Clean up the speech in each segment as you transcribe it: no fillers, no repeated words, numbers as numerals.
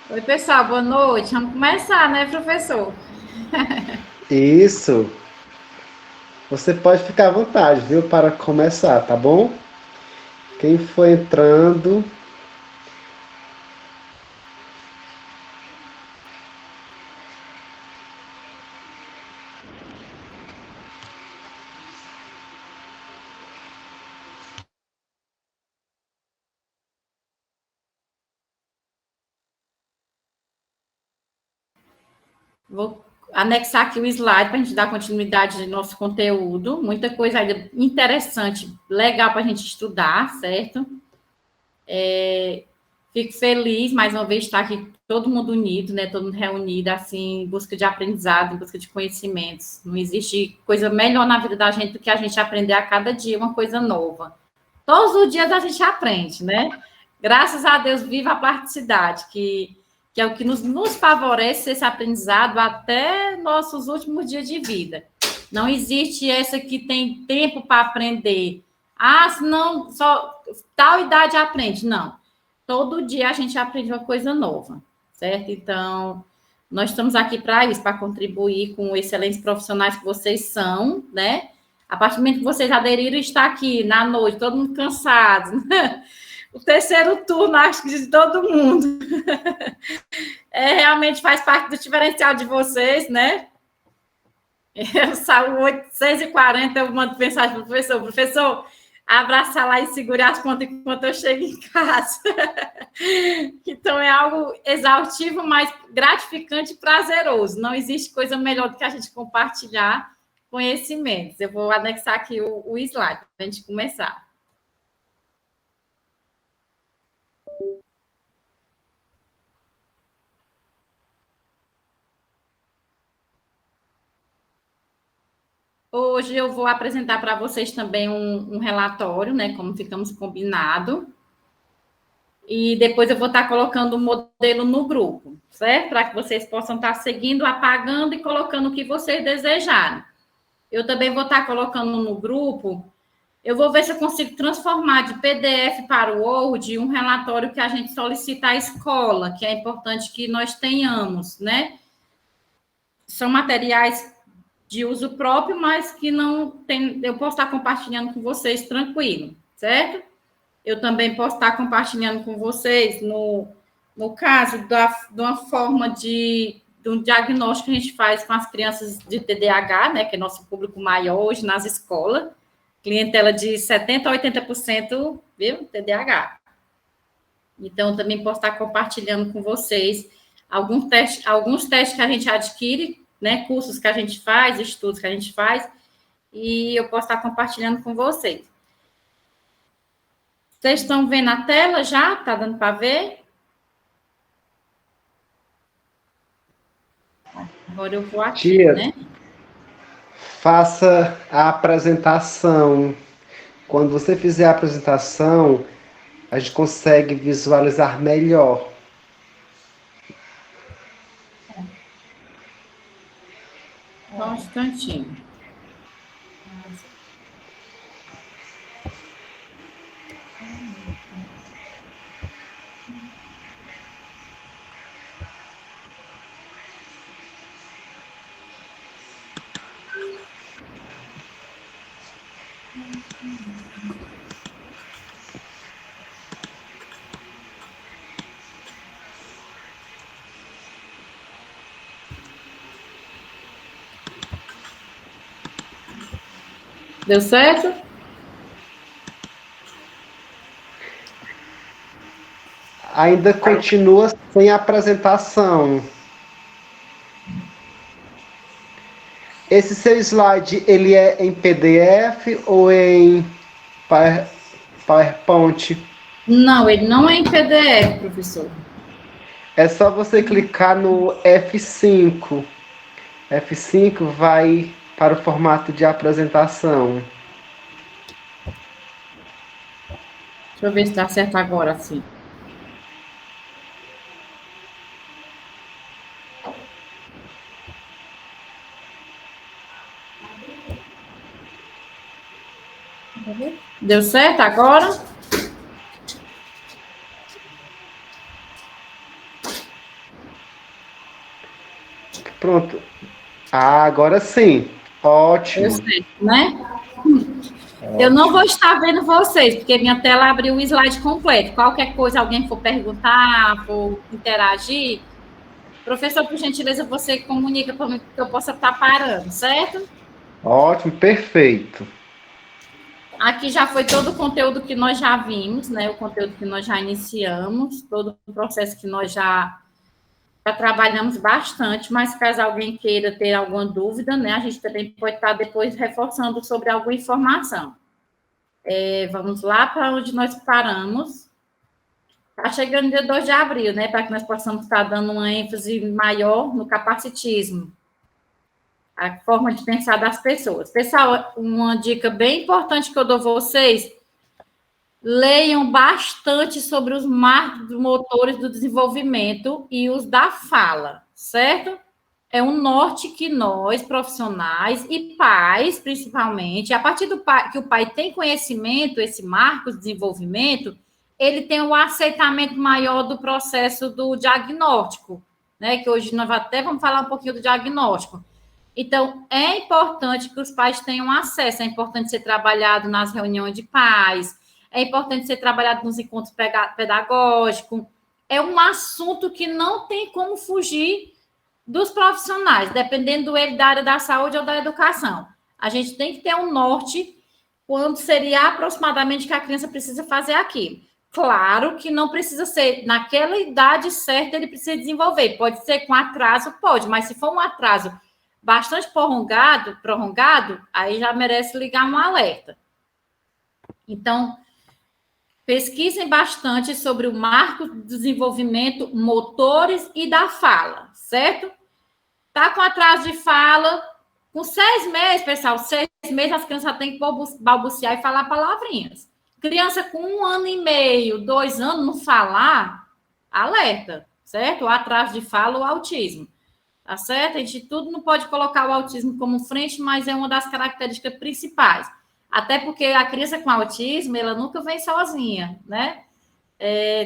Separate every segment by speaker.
Speaker 1: Oi, pessoal, boa noite. Vamos começar, né, professor?
Speaker 2: Isso. Você pode ficar à vontade, viu, para começar, tá bom? Quem for entrando,
Speaker 1: Vou anexar aqui o slide para a gente dar continuidade no nosso conteúdo. Muita coisa ainda interessante, legal para a gente estudar, certo? Fico feliz, mais uma vez, de estar aqui todo mundo unido, né? Todo mundo reunido, assim, em busca de aprendizado, em busca de conhecimentos. Não existe coisa melhor na vida da gente do que a gente aprender a cada dia uma coisa nova. Todos os dias a gente aprende, né? Graças a Deus, viva a praticidade, que é o que nos favorece esse aprendizado até nossos últimos dias de vida. Não existe essa que tem tempo para aprender. Ah, senão só tal idade aprende. Não. Todo dia a gente aprende uma coisa nova, certo? Então, nós estamos aqui para isso, para contribuir com excelentes profissionais que vocês são, né? A partir do momento que vocês aderiram, está aqui na noite, todo mundo cansado. O terceiro turno, acho que de todo mundo. Realmente faz parte do diferencial de vocês, né? Eu saio 6h40, eu mando mensagem para o professor. Professor, abraça lá e segure as pontas enquanto eu chego em casa. Então, é algo exaustivo, mas gratificante e prazeroso. Não existe coisa melhor do que a gente compartilhar conhecimentos. Eu vou anexar aqui o slide para a gente começar. Hoje eu vou apresentar para vocês também um relatório, né? Como ficamos combinado. E depois eu vou estar colocando o modelo no grupo, certo? Para que vocês possam estar seguindo, apagando e colocando o que vocês desejarem. Eu também vou estar colocando no grupo. Eu vou ver se eu consigo transformar de PDF para o Word um relatório que a gente solicita à escola, que é importante que nós tenhamos, né? São materiais de uso próprio, mas que não tem. Eu posso estar compartilhando com vocês tranquilo, certo? Eu também posso estar compartilhando com vocês, no caso de uma forma de um diagnóstico que a gente faz com as crianças de TDAH, né, que é nosso público maior hoje nas escolas, clientela de 70% a 80%, viu, TDAH. Então, eu também posso estar compartilhando com vocês alguns testes que a gente adquire, né, cursos que a gente faz, estudos que a gente faz, e eu posso estar compartilhando com vocês. Vocês estão vendo a tela já? Está dando para ver? Agora eu vou aqui,
Speaker 2: tia,
Speaker 1: né?
Speaker 2: faça a apresentação. Quando você fizer a apresentação, a gente consegue visualizar melhor.
Speaker 1: Só um instantinho. Deu certo?
Speaker 2: Ainda continua sem apresentação. Esse seu slide, ele é em PDF ou em PowerPoint?
Speaker 1: Não, ele não é em PDF, professor.
Speaker 2: É só você clicar no F5. F5 vai para o formato de apresentação.
Speaker 1: Deixa eu ver se está certo agora, sim. Deu certo agora?
Speaker 2: Pronto. Ah, agora sim. Ótimo.
Speaker 1: Eu sei, né? Eu não vou estar vendo vocês, porque minha tela abriu o slide completo. Qualquer coisa, alguém for perguntar, for interagir, professor, por gentileza, você comunica para mim que eu possa estar parando, certo?
Speaker 2: Ótimo, perfeito.
Speaker 1: Aqui já foi todo o conteúdo que nós já vimos, né? O conteúdo que nós já iniciamos, todo o processo que nós já trabalhamos bastante, mas caso alguém queira ter alguma dúvida, né? A gente também pode estar depois reforçando sobre alguma informação. Vamos lá para onde nós paramos. Está chegando dia 2 de abril, né? Para que nós possamos estar dando uma ênfase maior no capacitismo, a forma de pensar das pessoas. Pessoal, uma dica bem importante que eu dou a vocês: leiam bastante sobre os marcos motores do desenvolvimento e os da fala, certo? É um norte que nós, profissionais e pais, principalmente, a partir do pai, que o pai tem conhecimento, esse marco de desenvolvimento, ele tem um aceitamento maior do processo do diagnóstico, né? Que hoje nós até vamos falar um pouquinho do diagnóstico. Então, é importante que os pais tenham acesso, é importante ser trabalhado nas reuniões de pais, é importante ser trabalhado nos encontros pedagógicos. É um assunto que não tem como fugir dos profissionais, dependendo ele da área da saúde ou da educação. A gente tem que ter um norte quando seria aproximadamente que a criança precisa fazer aquilo. Claro que não precisa ser naquela idade certa, ele precisa desenvolver. Pode ser com atraso, pode, mas se for um atraso bastante prolongado, aí já merece ligar um alerta. Então, pesquisem bastante sobre o marco do desenvolvimento motores e da fala, certo? Tá com atraso de fala, com 6 meses, pessoal, 6 meses as crianças já têm que balbuciar e falar palavrinhas. Criança com 1 ano e meio, 2 anos, não falar, alerta, certo? O atraso de fala, o autismo. Tá certo? A gente tudo não pode colocar o autismo como frente, mas é uma das características principais. Até porque a criança com autismo, ela nunca vem sozinha, né?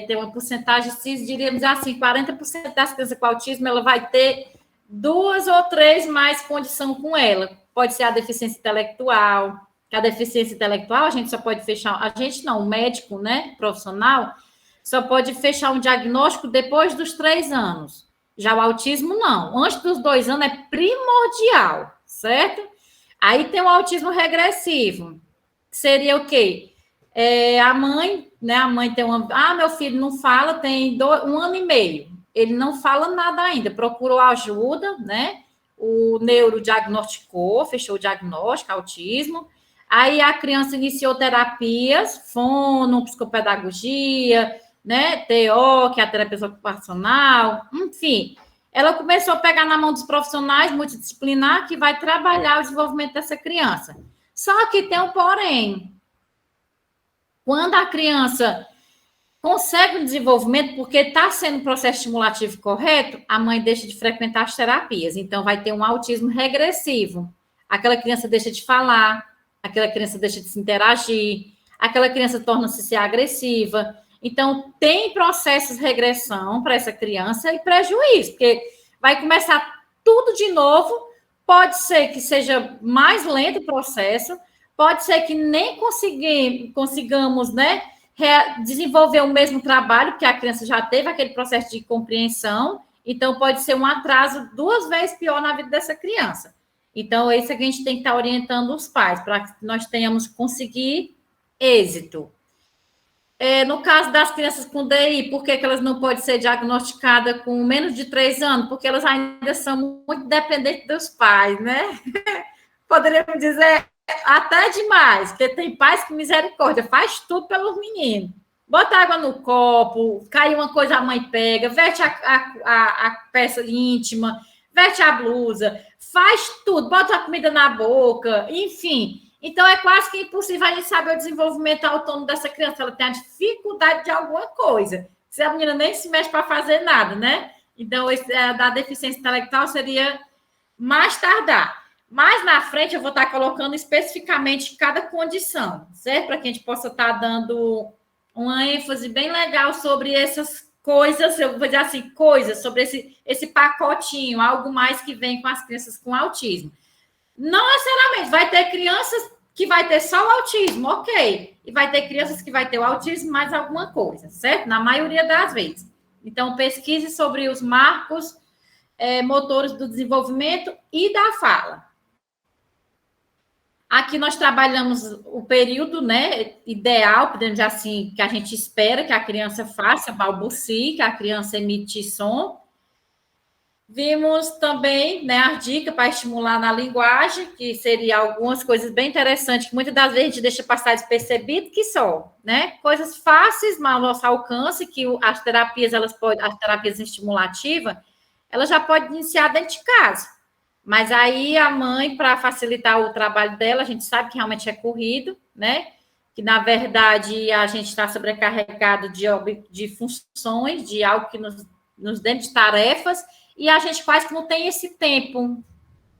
Speaker 1: Tem uma porcentagem, se diríamos assim, 40% das crianças com autismo, ela vai ter 2 ou 3 mais condição com ela. Pode ser a deficiência intelectual, que a deficiência intelectual a gente só pode fechar, a gente não, o médico, né, profissional, só pode fechar um diagnóstico depois dos 3 anos. Já o autismo, não. Antes dos 2 anos é primordial, certo? Aí tem o autismo regressivo, que seria o quê? A mãe, né? A mãe tem uma. Ah, meu filho não fala, tem 1 ano e meio. Ele não fala nada ainda. Procurou ajuda, né? O neuro diagnosticou, fechou o diagnóstico, autismo. Aí a criança iniciou terapias, fono, psicopedagogia, né? TO, que é a terapia ocupacional, enfim. Ela começou a pegar na mão dos profissionais multidisciplinar que vai trabalhar o desenvolvimento dessa criança. Só que tem um porém. Quando a criança consegue o desenvolvimento, porque está sendo um processo estimulativo correto, a mãe deixa de frequentar as terapias. Então, vai ter um autismo regressivo. Aquela criança deixa de falar, aquela criança deixa de se interagir, aquela criança torna-se ser agressiva. Então, tem processos de regressão para essa criança e prejuízo, porque vai começar tudo de novo. Pode ser que seja mais lento o processo, pode ser que nem consigamos, né, desenvolver o mesmo trabalho, porque a criança já teve aquele processo de compreensão, então pode ser um atraso 2 vezes pior na vida dessa criança. Então, é isso que a gente tem que estar orientando os pais, para que nós tenhamos que conseguir êxito. No caso das crianças com DI, por que elas não podem ser diagnosticadas com menos de 3 anos? Porque elas ainda são muito dependentes dos pais, né? Poderíamos dizer até demais, porque tem pais que misericórdia, faz tudo pelos meninos. Bota água no copo, cai uma coisa, a mãe pega, veste a peça íntima, veste a blusa, faz tudo, bota a comida na boca, enfim. Então, é quase que impossível a gente saber o desenvolvimento autônomo dessa criança. Ela tem a dificuldade de alguma coisa. Se a menina nem se mexe para fazer nada, né? Então, da deficiência intelectual seria mais tardar. Mais na frente, eu vou estar colocando especificamente cada condição, certo? Para que a gente possa estar dando uma ênfase bem legal sobre essas coisas, eu vou dizer assim, coisas sobre esse pacotinho, algo mais que vem com as crianças com autismo. Não necessariamente, vai ter crianças que vai ter só o autismo, ok. E vai ter crianças que vai ter o autismo mais alguma coisa, certo? Na maioria das vezes. Então, pesquise sobre os marcos motores do desenvolvimento e da fala. Aqui nós trabalhamos o período, né, ideal, podemos dizer assim, que a gente espera que a criança faça, balbucie, que a criança emite som. Vimos também, né, as dicas para estimular na linguagem, que seria algumas coisas bem interessantes, que muitas das vezes a gente deixa passar despercebido, que só, né, coisas fáceis, mas ao nosso alcance, que as terapias estimulativas, ela já pode iniciar dentro de casa. Mas aí a mãe, para facilitar o trabalho dela, a gente sabe que realmente é corrido, né? Que, na verdade, a gente está sobrecarregado de funções, de algo que nos dê de tarefas, e a gente quase que não tem esse tempo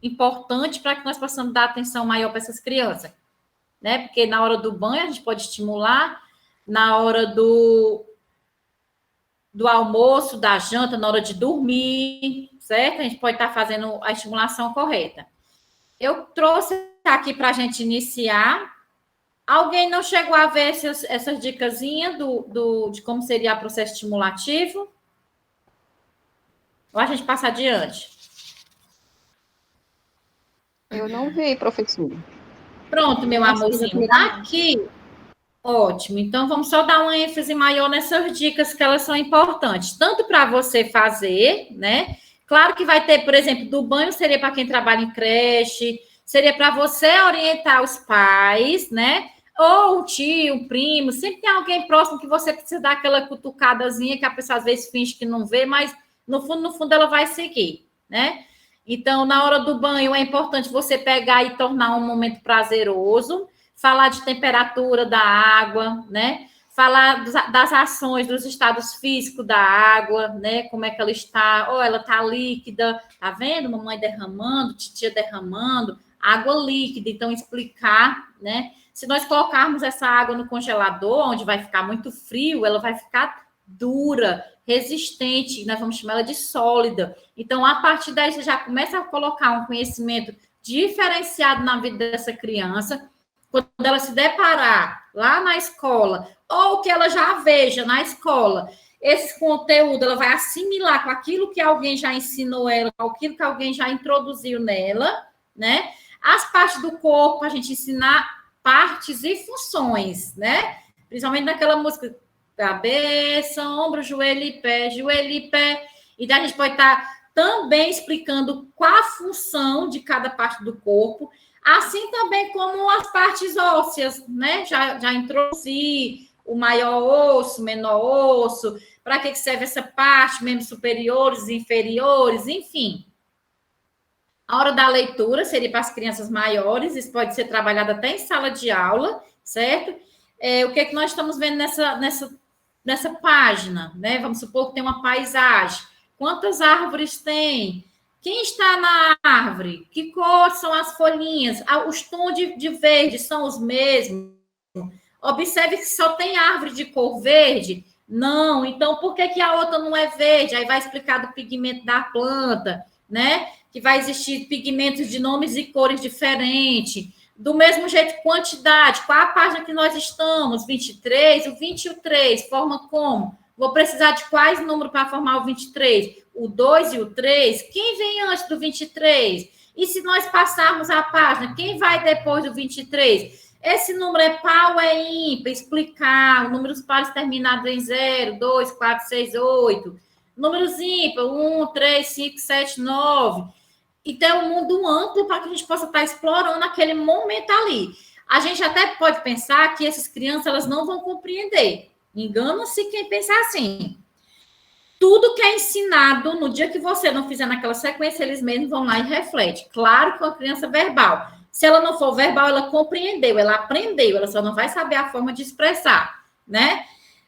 Speaker 1: importante para que nós possamos dar atenção maior para essas crianças, né? Porque na hora do banho a gente pode estimular, na hora do almoço, da janta, na hora de dormir, certo? A gente pode estar fazendo a estimulação correta. Eu trouxe aqui para a gente iniciar. Alguém não chegou a ver essas dicasinhas de como seria o processo estimulativo? Ou a gente passa adiante?
Speaker 3: Eu não vi, professor.
Speaker 1: Pronto, meu amorzinho. Aqui, ótimo. Então, vamos só dar uma ênfase maior nessas dicas que elas são importantes, tanto para você fazer, né? Claro que vai ter, por exemplo, do banho seria para quem trabalha em creche, seria para você orientar os pais, né? Ou um tio, um primo, sempre tem alguém próximo que você precisa dar aquela cutucadazinha que a pessoa às vezes finge que não vê, mas no fundo ela vai seguir, né? Então, na hora do banho é importante você pegar e tornar um momento prazeroso, falar de temperatura da água, né? Falar das ações, dos estados físicos da água, né? Como é que ela está? Ou ela está líquida, tá vendo? Mamãe derramando, titia derramando, água líquida. Então, explicar, né? Se nós colocarmos essa água no congelador, onde vai ficar muito frio, ela vai ficar dura, resistente, nós vamos chamar ela de sólida. Então, a partir daí, você já começa a colocar um conhecimento diferenciado na vida dessa criança. Quando ela se deparar lá na escola, ou que ela já veja na escola, esse conteúdo, ela vai assimilar com aquilo que alguém já ensinou ela, com aquilo que alguém já introduziu nela, né? As partes do corpo, a gente ensinar partes e funções, né? Principalmente naquela música, cabeça, ombro, joelho e pé, joelho e pé. E daí a gente pode estar também explicando qual a função de cada parte do corpo, assim também como as partes ósseas, né? Já introduzi o maior osso, menor osso, para que serve essa parte, membros superiores, inferiores, enfim. A hora da leitura seria para as crianças maiores, isso pode ser trabalhado até em sala de aula, certo? O que nós estamos vendo nessa página, né? Vamos supor que tem uma paisagem. Quantas árvores tem? Quem está na árvore? Que cor são as folhinhas? Os tons de verde são os mesmos? Observe que só tem árvore de cor verde. Não, então por que a outra não é verde? Aí vai explicar do pigmento da planta, né? Que vai existir pigmentos de nomes e cores diferentes. Do mesmo jeito, quantidade. Qual a página que nós estamos? 23, o 20 e o 3, forma como? Vou precisar de quais números para formar o 23? O 2 e o 3? Quem vem antes do 23? E se nós passarmos a página, quem vai depois do 23? Esse número é par ou é ímpar? Explicar. Números pares terminados em 0, 2, 4, 6, 8. Números ímpares, 1, 3, 5, 7, 9. Então, é um mundo amplo para que a gente possa estar explorando aquele momento ali. A gente até pode pensar que essas crianças elas não vão compreender. Engana-se quem pensa assim. Tudo que é ensinado, no dia que você não fizer naquela sequência, eles mesmos vão lá e refletem. Claro que uma criança verbal. Se ela não for verbal, ela compreendeu, ela aprendeu, ela só não vai saber a forma de expressar, né?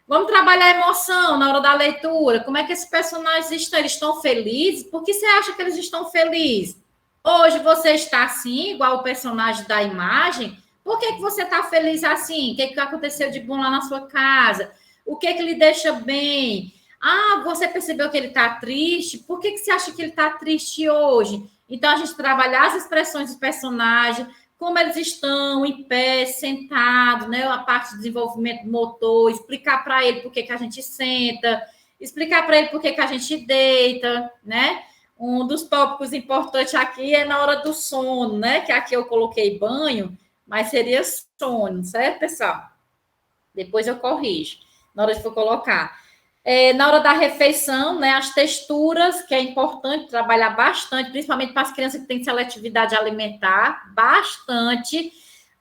Speaker 1: Vamos trabalhar a emoção na hora da leitura. Como é que esses personagens estão? Eles estão felizes? Por que você acha que eles estão felizes? Hoje você está assim, igual o personagem da imagem. Por que você está feliz assim? O que aconteceu de bom lá na sua casa? O que lhe deixa bem? Ah, você percebeu que ele está triste? Por que você acha que ele está triste hoje? Então, a gente trabalhar as expressões dos personagens, como eles estão, em pé, sentados, né? A parte de desenvolvimento motor, explicar para ele por que a gente senta, explicar para ele por que a gente deita, né? Um dos tópicos importantes aqui é na hora do sono, né? Que aqui eu coloquei banho, mas seria sono, certo, pessoal? Depois eu corrijo, na hora de for colocar. Na hora da refeição, né, as texturas, que é importante trabalhar bastante, principalmente para as crianças que têm seletividade alimentar, bastante.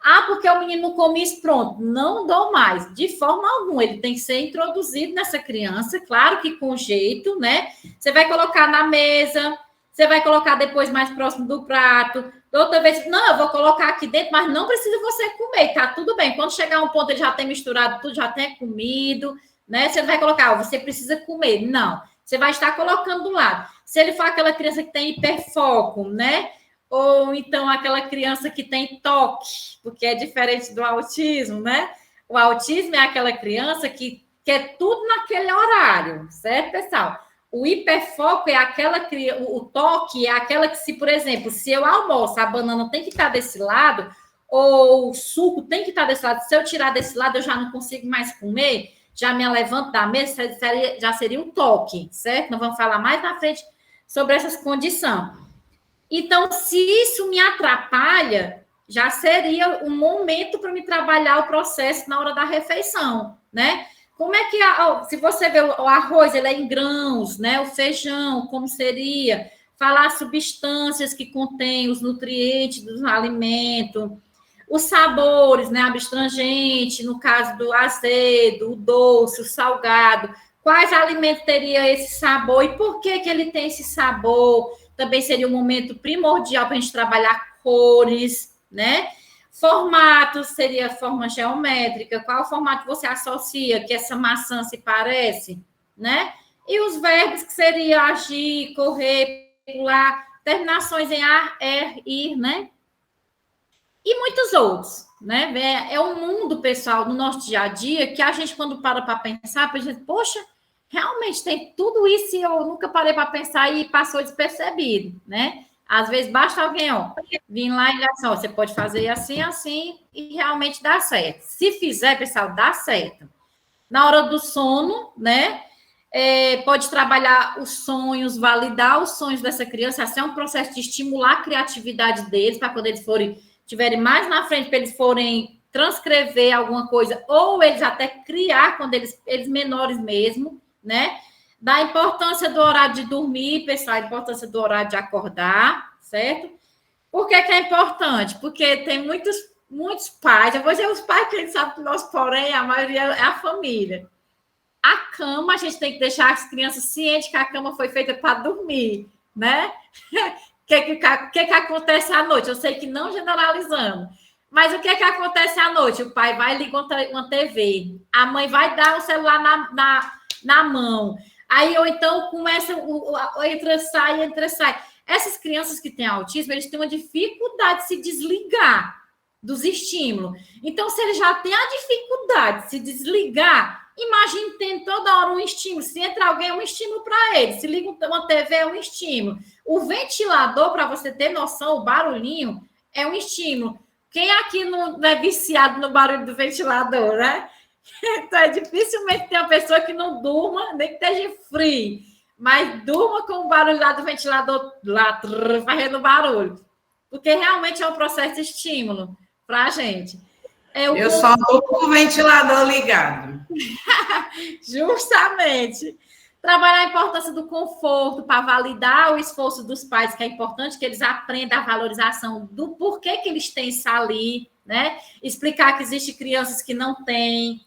Speaker 1: Ah, porque o menino não come isso, pronto, não dou mais, de forma alguma, ele tem que ser introduzido nessa criança, claro que com jeito, né? Você vai colocar na mesa, você vai colocar depois mais próximo do prato, outra vez, não, eu vou colocar aqui dentro, mas não precisa você comer, tá tudo bem, quando chegar a um ponto ele já tem misturado tudo, já tem comido, né? Você não vai colocar, você precisa comer. Não. Você vai estar colocando do lado. Se ele for aquela criança que tem hiperfoco, né? Ou então aquela criança que tem toque, porque é diferente do autismo, né? O autismo é aquela criança que quer tudo naquele horário, certo, pessoal? O hiperfoco é aquela criança, o toque é aquela que, se, por exemplo, se eu almoço, a banana tem que estar desse lado, ou o suco tem que estar desse lado, se eu tirar desse lado, eu já não consigo mais comer. Já me levanto da mesa, já seria um toque, certo? Nós vamos falar mais na frente sobre essas condições. Então, se isso me atrapalha, já seria um momento para me trabalhar o processo na hora da refeição, né? Como é que, se você vê o arroz, ele é em grãos, né? O feijão, como seria? Falar substâncias que contêm os nutrientes do alimento, os sabores, né, abstrangente, no caso do azedo, o doce, o salgado, quais alimentos teria esse sabor e por que ele tem esse sabor? Também seria um momento primordial para a gente trabalhar cores, né? Formatos, seria forma geométrica, qual formato você associa que essa maçã se parece, né? E os verbos que seria agir, correr, pular, terminações em ar, ir, né? E muitos outros, né? É um mundo, pessoal, no nosso dia a dia, que a gente, quando para pensar, a gente, poxa, realmente tem tudo isso e eu nunca parei para pensar e passou despercebido, né? Às vezes basta alguém, ó, vir lá e dizer assim, ó, você pode fazer assim, assim, e realmente dá certo. Se fizer, pessoal, dá certo. Na hora do sono, né? Pode trabalhar os sonhos, validar os sonhos dessa criança, assim é um processo de estimular a criatividade deles, para quando eles tiverem mais na frente, para eles forem transcrever alguma coisa, ou eles até criar, quando eles menores mesmo, né? Da importância do horário de dormir, pessoal, a importância do horário de acordar, certo? Por que é importante? Porque tem muitos pais, eu vou dizer os pais, que a gente sabe que o nosso porém, a maioria é a família. A cama, a gente tem que deixar as crianças cientes que a cama foi feita para dormir, né? O que acontece à noite? Eu sei que não generalizando, mas o que acontece à noite? O pai vai ligar uma TV, a mãe vai dar o celular na mão, aí ou então começa entra, sai. Essas crianças que têm autismo, eles têm uma dificuldade de se desligar dos estímulos. Então, se ele já tem a dificuldade de se desligar, imagine tem toda hora um estímulo. Se entra alguém, é um estímulo para ele. Se liga uma TV, é um estímulo. O ventilador, para você ter noção, o barulhinho é um estímulo. Quem aqui não é viciado no barulho do ventilador, né? Então, dificilmente tem uma pessoa que não durma, nem que esteja frio, mas durma com o barulho lá do ventilador, lá, fazendo barulho. Porque realmente é um processo de estímulo para a gente.
Speaker 4: Eu só estou com o ventilador ligado.
Speaker 1: Justamente. Trabalhar a importância do conforto para validar o esforço dos pais, que é importante que eles aprendam a valorização do porquê que eles têm isso ali, né? Explicar que existem crianças que não têm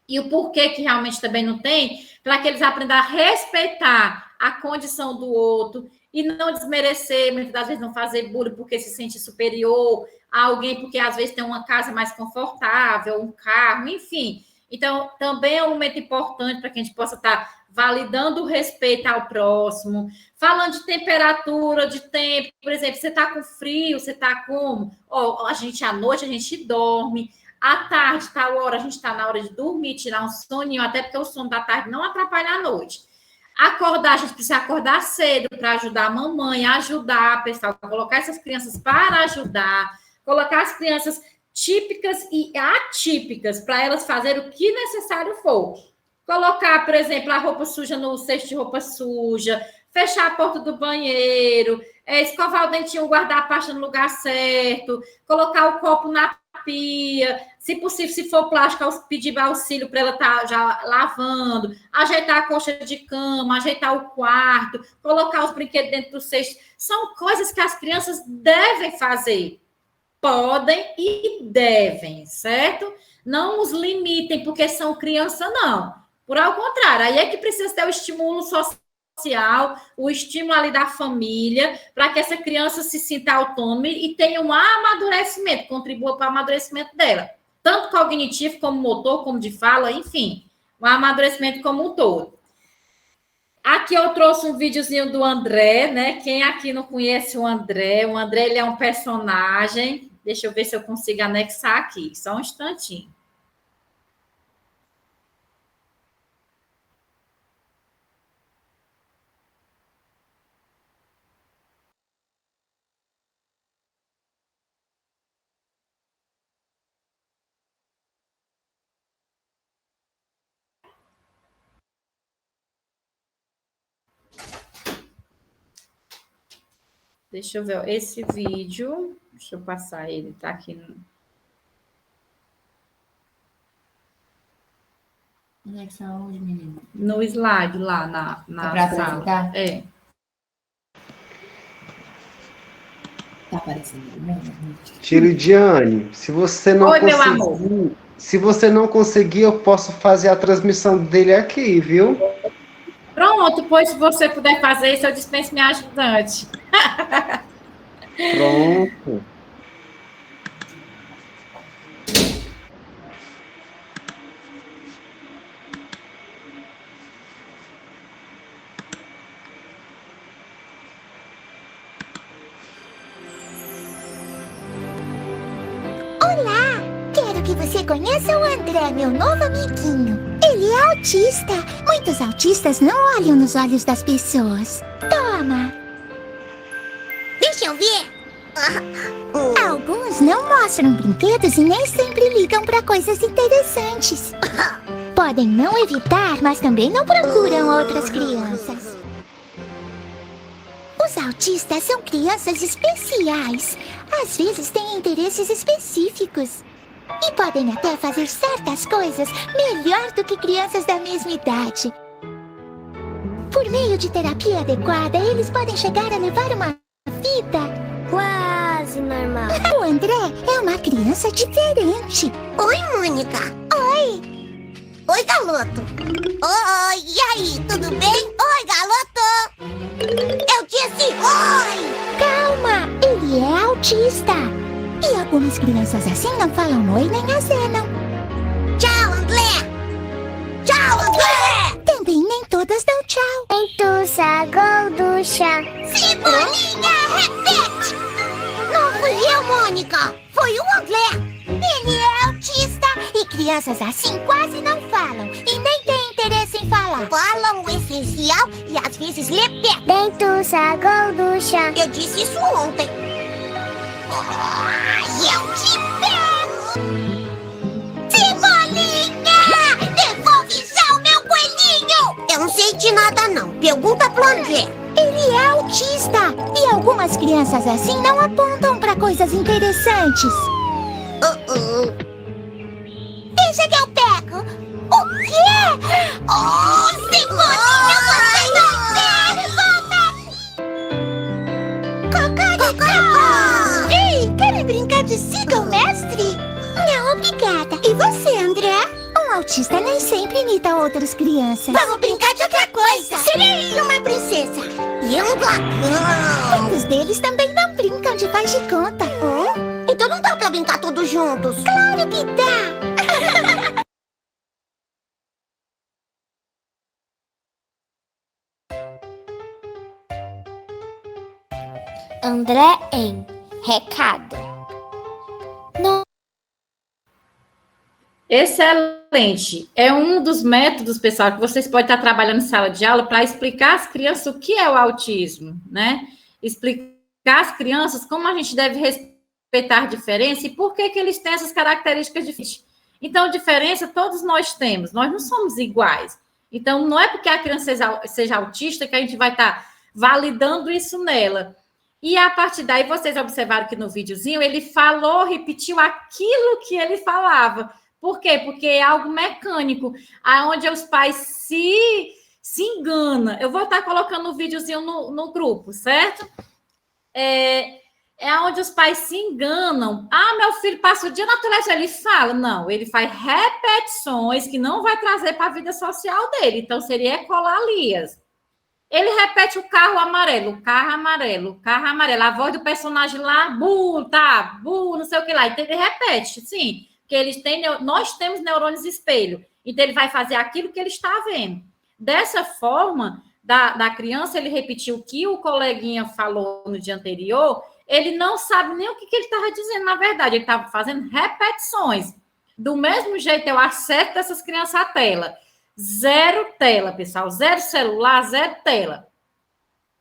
Speaker 1: e o porquê que realmente também não tem, para que eles aprendam a respeitar a condição do outro e não desmerecer, muitas vezes não fazer bullying porque se sente superior a alguém, porque às vezes tem uma casa mais confortável, um carro, enfim. Então, também é um momento importante para que a gente possa estar validando o respeito ao próximo, falando de temperatura, de tempo. Por exemplo, você está com frio, você está como? A gente, à noite, a gente dorme. À tarde, tal hora, a gente está na hora de dormir, tirar um soninho, até porque o sono da tarde não atrapalha a noite. Acordar, a gente precisa acordar cedo para ajudar a mamãe, ajudar, pessoal, colocar essas crianças para ajudar, colocar as crianças típicas e atípicas para elas fazerem o que necessário for. Colocar, por exemplo, a roupa suja no cesto de roupa suja, fechar a porta do banheiro, escovar o dentinho, guardar a pasta no lugar certo, colocar o copo na pia, se possível, se for plástico, pedir auxílio para ela estar já lavando, ajeitar a coxa de cama, ajeitar o quarto, colocar os brinquedos dentro do cesto. São coisas que as crianças devem fazer. Podem e devem, certo? Não os limitem porque são criança, não. Por ao contrário, aí é que precisa ter o estímulo social, o estímulo ali da família, para que essa criança se sinta autônoma e tenha um amadurecimento, contribua para o amadurecimento dela. Tanto cognitivo, como motor, como de fala, enfim. Um amadurecimento como um todo. Aqui eu trouxe um videozinho do André, né? Quem aqui não conhece o André ele é um personagem. Deixa eu ver se eu consigo anexar aqui, só um instantinho. Deixa eu ver, esse vídeo, deixa eu passar ele, tá aqui
Speaker 5: Onde é que são os meninos?
Speaker 1: no slide lá na
Speaker 5: pra
Speaker 1: sala.
Speaker 5: apresentar?
Speaker 1: É.
Speaker 5: Tá aparecendo mesmo?
Speaker 2: Tiridiane, se você não
Speaker 1: Oi, meu
Speaker 2: conseguir,
Speaker 1: amor.
Speaker 2: se você não conseguir, eu posso fazer a transmissão dele aqui, viu?
Speaker 1: Pronto, pois se você puder fazer isso, eu dispenso minha ajudante.
Speaker 2: Pronto.
Speaker 6: Olá! Quero que você conheça o André, meu novo amiguinho. Ele é autista. Muitos autistas não olham nos olhos das pessoas. Toma! Deixa eu ver. Alguns não mostram brinquedos e nem sempre ligam para coisas interessantes. Podem não evitar, mas também não procuram outras crianças. Os autistas são crianças especiais. Às vezes têm interesses específicos. E podem até fazer certas coisas melhor do que crianças da mesma idade. Por meio de terapia adequada, eles podem chegar a levar uma vida quase normal. O André é uma criança diferente. Oi, Mônica. Oi. Oi, Galoto. Oi, e aí, tudo bem? Oi, Galoto. Eu disse oi. Calma, ele é autista. E algumas crianças assim não falam oi nem acenam. Tchau, André. Tchau, André. Também nem todas dão tchau. Entusa, Golducha. Cebolinha, repete. Não fui eu, Mônica. Foi o André. Ele é autista e crianças assim quase não falam e nem têm interesse em falar. Falam o essencial e às vezes repetem. Dentuça, Golducha. Eu disse isso ontem. Eu te pego! Cebolinha! Devolve já o meu coelhinho! Eu não sei de nada não. Pergunta pro André. Ele é autista e algumas crianças assim não apontam para coisas interessantes. Deixa que eu pego. O quê? Oh, Cebolinha, você não deve! Volta! Cocô! Ei, querem brincar de siga o mestre? Não, obrigada. E você, André? Um autista nem sempre imita outras crianças. Vamos brincar de outra coisa. Serei uma princesa. E um dragão. Muitos deles também não brincam de faz de conta. Então não dá pra brincar todos juntos. Claro que dá. André em recado.
Speaker 1: Excelente. É um dos métodos, pessoal, que vocês podem estar trabalhando em sala de aula para explicar às crianças o que é o autismo, né? Explicar às crianças como a gente deve respeitar a diferença e por que eles têm essas características diferentes. Então, diferença todos nós temos, nós não somos iguais. Então, não é porque a criança seja autista que a gente vai estar validando isso nela. E a partir daí, vocês observaram que no videozinho ele falou, repetiu aquilo que ele falava. Por quê? Porque é algo mecânico, onde os pais se enganam. Eu vou estar colocando o videozinho no grupo, certo? É onde os pais se enganam. Meu filho passa o dia na televisão, ele fala. Não, ele faz repetições que não vai trazer para a vida social dele. Então, seria ecolalias. Ele repete o carro amarelo, o carro amarelo, o carro amarelo. A voz do personagem lá, não sei o que lá. Então, ele repete, sim. Porque nós temos neurônios espelho. Então, ele vai fazer aquilo que ele está vendo. Dessa forma, da criança, ele repetiu o que o coleguinha falou no dia anterior, ele não sabe nem o que ele estava dizendo, na verdade. Ele estava fazendo repetições. Do mesmo jeito, eu acerto essas crianças a tela. 0 tela, pessoal. 0 celular, 0 tela.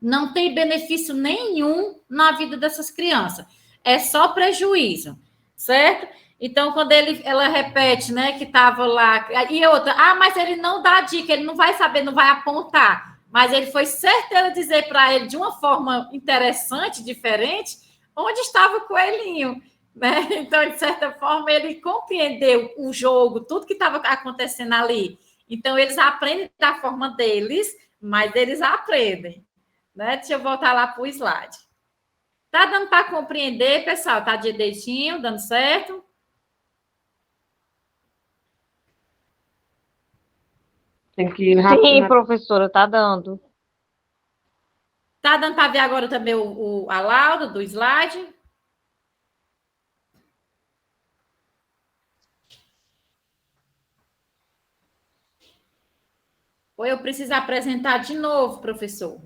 Speaker 1: Não tem benefício nenhum na vida dessas crianças. É só prejuízo, certo? Então, quando ela repete, né, que estava lá... E outra, mas ele não dá dica, ele não vai saber, não vai apontar. Mas ele foi certeiro dizer para ele, de uma forma interessante, diferente, onde estava o coelhinho, né? Então, de certa forma, ele compreendeu o jogo, tudo que estava acontecendo ali. Então, eles aprendem da forma deles, mas eles aprendem, né? Deixa eu voltar lá para o slide. Tá dando para compreender, pessoal? Tá direitinho, dando certo?
Speaker 2: Tem que ir rápido.
Speaker 7: Sim, professora, tá dando.
Speaker 1: Tá dando para ver agora também a lauda do slide? Ou eu preciso apresentar de novo, professor?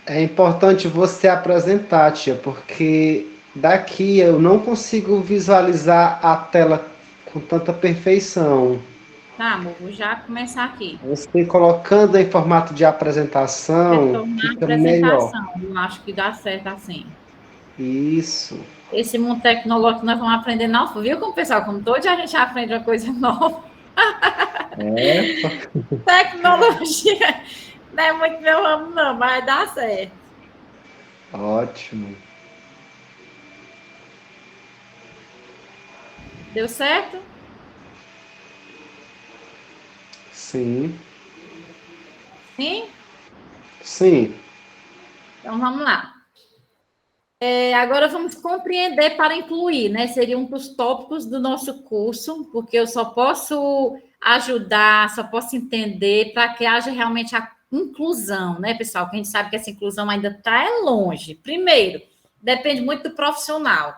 Speaker 2: É importante você apresentar, tia, porque daqui eu não consigo visualizar a tela com tanta perfeição.
Speaker 1: Tá, amor, vou já começar aqui.
Speaker 2: Você colocando em formato de apresentação, fica melhor.
Speaker 1: Eu acho que dá certo assim.
Speaker 2: Isso.
Speaker 1: Esse mundo tecnológico nós vamos aprender novo, viu, como pessoal? Como todo dia a gente aprende uma coisa nova. Tecnologia não é muito meu ramo, não, mas dá certo.
Speaker 2: Ótimo.
Speaker 1: Deu certo?
Speaker 2: Sim.
Speaker 1: Sim?
Speaker 2: Sim.
Speaker 1: Então, vamos lá. Agora vamos compreender para incluir, né? Seria um dos tópicos do nosso curso, porque eu só posso ajudar, só posso entender para que haja realmente a inclusão, né, pessoal? Que a gente sabe que essa inclusão ainda está longe. Primeiro, depende muito do profissional.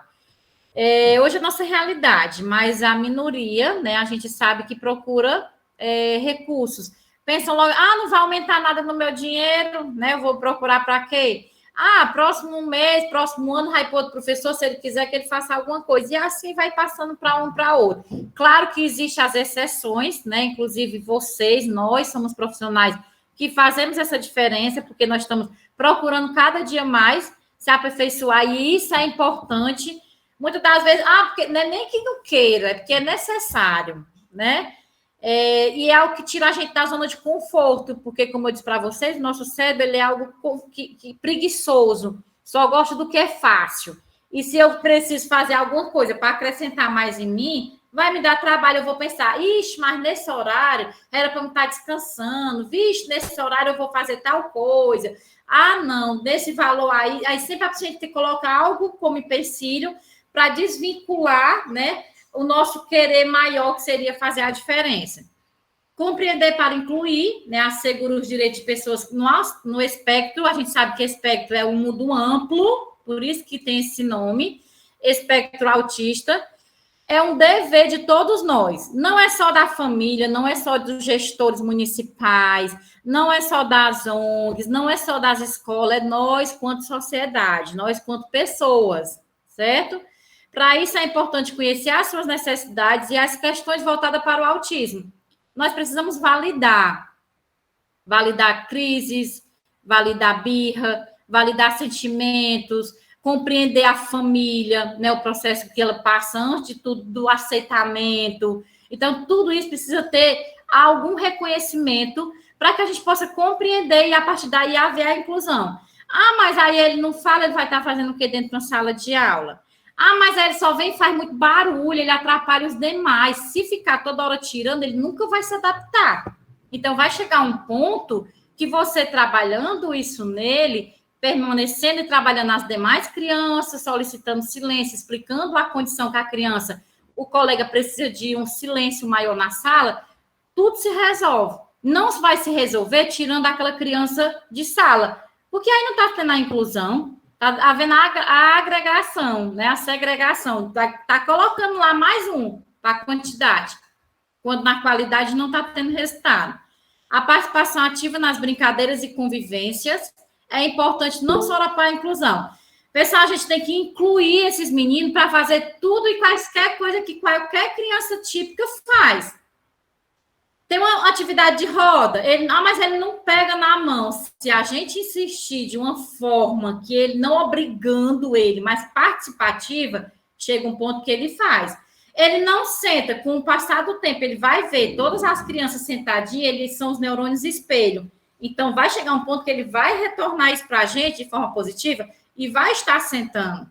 Speaker 1: Hoje é a nossa realidade, mas a minoria, né, a gente sabe que procura recursos. Pensam logo, não vai aumentar nada no meu dinheiro, né? Eu vou procurar para quê? Próximo mês, próximo ano, vai para outro professor, se ele quiser que ele faça alguma coisa. E assim vai passando para um para outro. Claro que existem as exceções, né? Inclusive vocês, nós somos profissionais que fazemos essa diferença, porque nós estamos procurando cada dia mais se aperfeiçoar, e isso é importante. Muitas das vezes, porque não é nem que não queira, é porque é necessário, né? E é algo que tira a gente da zona de conforto, porque, como eu disse para vocês, nosso cérebro ele é algo que preguiçoso, só gosta do que é fácil. E se eu preciso fazer alguma coisa para acrescentar mais em mim, vai me dar trabalho, eu vou pensar, mas nesse horário era para eu estar descansando, nesse horário eu vou fazer tal coisa. Não, nesse valor aí sempre a gente tem que colocar algo como empecilho para desvincular, né, o nosso querer maior, que seria fazer a diferença. Compreender para incluir, né, assegura os direitos de pessoas no espectro. A gente sabe que espectro é um mundo amplo, por isso que tem esse nome, espectro autista. É um dever de todos nós. Não é só da família, não é só dos gestores municipais, não é só das ONGs, não é só das escolas, é nós quanto sociedade, nós quanto pessoas, certo? Para isso é importante conhecer as suas necessidades e as questões voltadas para o autismo. Nós precisamos validar crises, validar birra, validar sentimentos, compreender a família, né, o processo que ela passa antes de tudo, do aceitamento. Então, tudo isso precisa ter algum reconhecimento para que a gente possa compreender e, a partir daí, haver a inclusão. Ah, mas aí ele não fala, ele vai estar fazendo o quê dentro de uma sala de aula? Ah, mas aí ele só vem e faz muito barulho, ele atrapalha os demais. Se ficar toda hora tirando, ele nunca vai se adaptar. Então, vai chegar um ponto que você trabalhando isso nele, permanecendo e trabalhando as demais crianças, solicitando silêncio, explicando a condição que a criança, o colega precisa de um silêncio maior na sala, tudo se resolve. Não vai se resolver tirando aquela criança de sala, porque aí não está tendo a inclusão, está havendo a agregação, né, a segregação, está colocando lá mais um para a quantidade, quando na qualidade não está tendo resultado. A participação ativa nas brincadeiras e convivências é importante não só para a inclusão. Pessoal, a gente tem que incluir esses meninos para fazer tudo e quaisquer coisa que qualquer criança típica faz. Tem uma atividade de roda, mas ele não pega na mão. Se a gente insistir de uma forma que ele, não obrigando ele, mas participativa, chega um ponto que ele faz. Ele não senta, com o passar do tempo, ele vai ver todas as crianças sentadinhas, eles são os neurônios espelho. Então, vai chegar um ponto que ele vai retornar isso para a gente de forma positiva e vai estar sentando,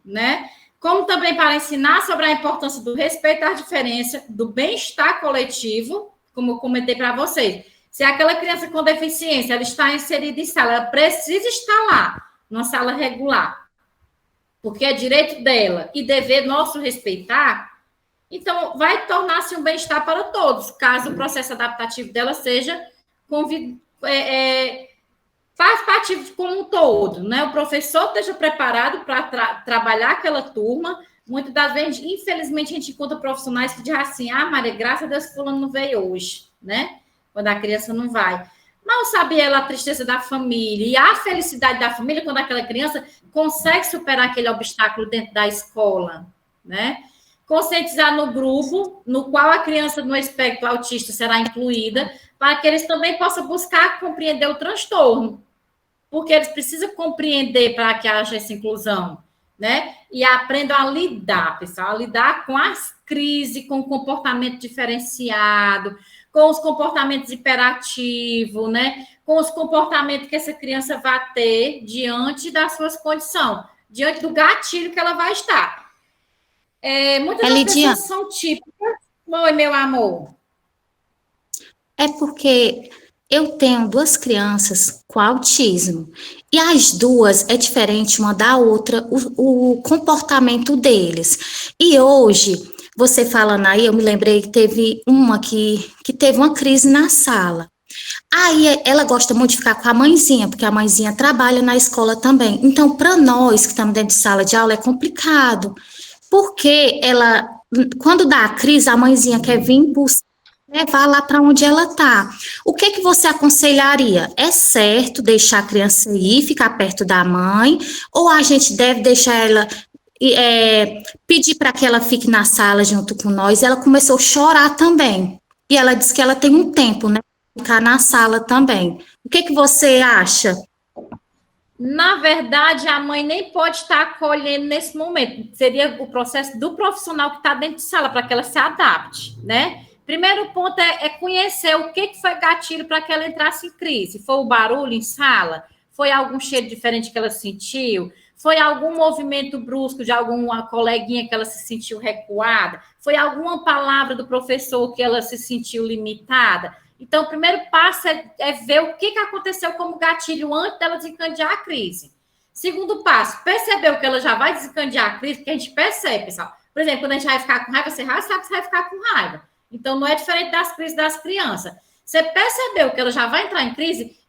Speaker 1: né? Como também para ensinar sobre a importância do respeito às diferenças, do bem-estar coletivo, como eu comentei para vocês. Se aquela criança com deficiência, ela está inserida em sala, ela precisa estar lá, numa sala regular, porque é direito dela e dever nosso respeitar, então vai tornar-se um bem-estar para todos, caso o processo adaptativo dela seja participativo como um todo, né? O professor esteja preparado para trabalhar aquela turma. Muitas das vezes, infelizmente, a gente encontra profissionais que dizem assim, Maria, graças a Deus, fulano não veio hoje, né? Quando a criança não vai. Mal sabe ela a tristeza da família e a felicidade da família quando aquela criança consegue superar aquele obstáculo dentro da escola, né? Conscientizar no grupo, no qual a criança no espectro autista será incluída, para que eles também possam buscar compreender o transtorno, porque eles precisam compreender para que haja essa inclusão, né? E aprendam a lidar, pessoal, a lidar com as crises, com o comportamento diferenciado, com os comportamentos hiperativos, né? Com os comportamentos que essa criança vai ter diante das suas condições, diante do gatilho que ela vai estar. Muitas das pessoas são típicas. Oi, meu amor.
Speaker 8: É porque eu tenho 2 crianças com autismo e as duas é diferente uma da outra, o comportamento deles. E hoje, você falando aí, eu me lembrei que teve uma que teve uma crise na sala. Aí ela gosta muito de ficar com a mãezinha, porque a mãezinha trabalha na escola também. Então, para nós que estamos dentro de sala de aula, é complicado, porque ela, quando dá a crise, a mãezinha quer vir buscar, levar lá para onde ela está. O que você aconselharia? É certo deixar a criança ir, ficar perto da mãe, ou a gente deve deixar ela, pedir para que ela fique na sala junto com nós? Ela começou a chorar também, e ela disse que ela tem um tempo, né, ficar na sala também. O que você acha?
Speaker 1: Na verdade, a mãe nem pode estar acolhendo nesse momento. Seria o processo do profissional que está dentro de sala, para que ela se adapte, né? Primeiro ponto é conhecer o que foi gatilho para que ela entrasse em crise. Foi o barulho em sala? Foi algum cheiro diferente que ela sentiu? Foi algum movimento brusco de alguma coleguinha que ela se sentiu recuada? Foi alguma palavra do professor que ela se sentiu limitada? Então, o primeiro passo é ver o que aconteceu como gatilho antes dela desencadear a crise. Segundo passo, percebeu que ela já vai desencadear a crise, porque a gente percebe, pessoal. Por exemplo, quando a gente vai ficar com raiva, você já sabe que você vai ficar com raiva. Então, não é diferente das crises das crianças. Você percebeu que ela já vai entrar em crise,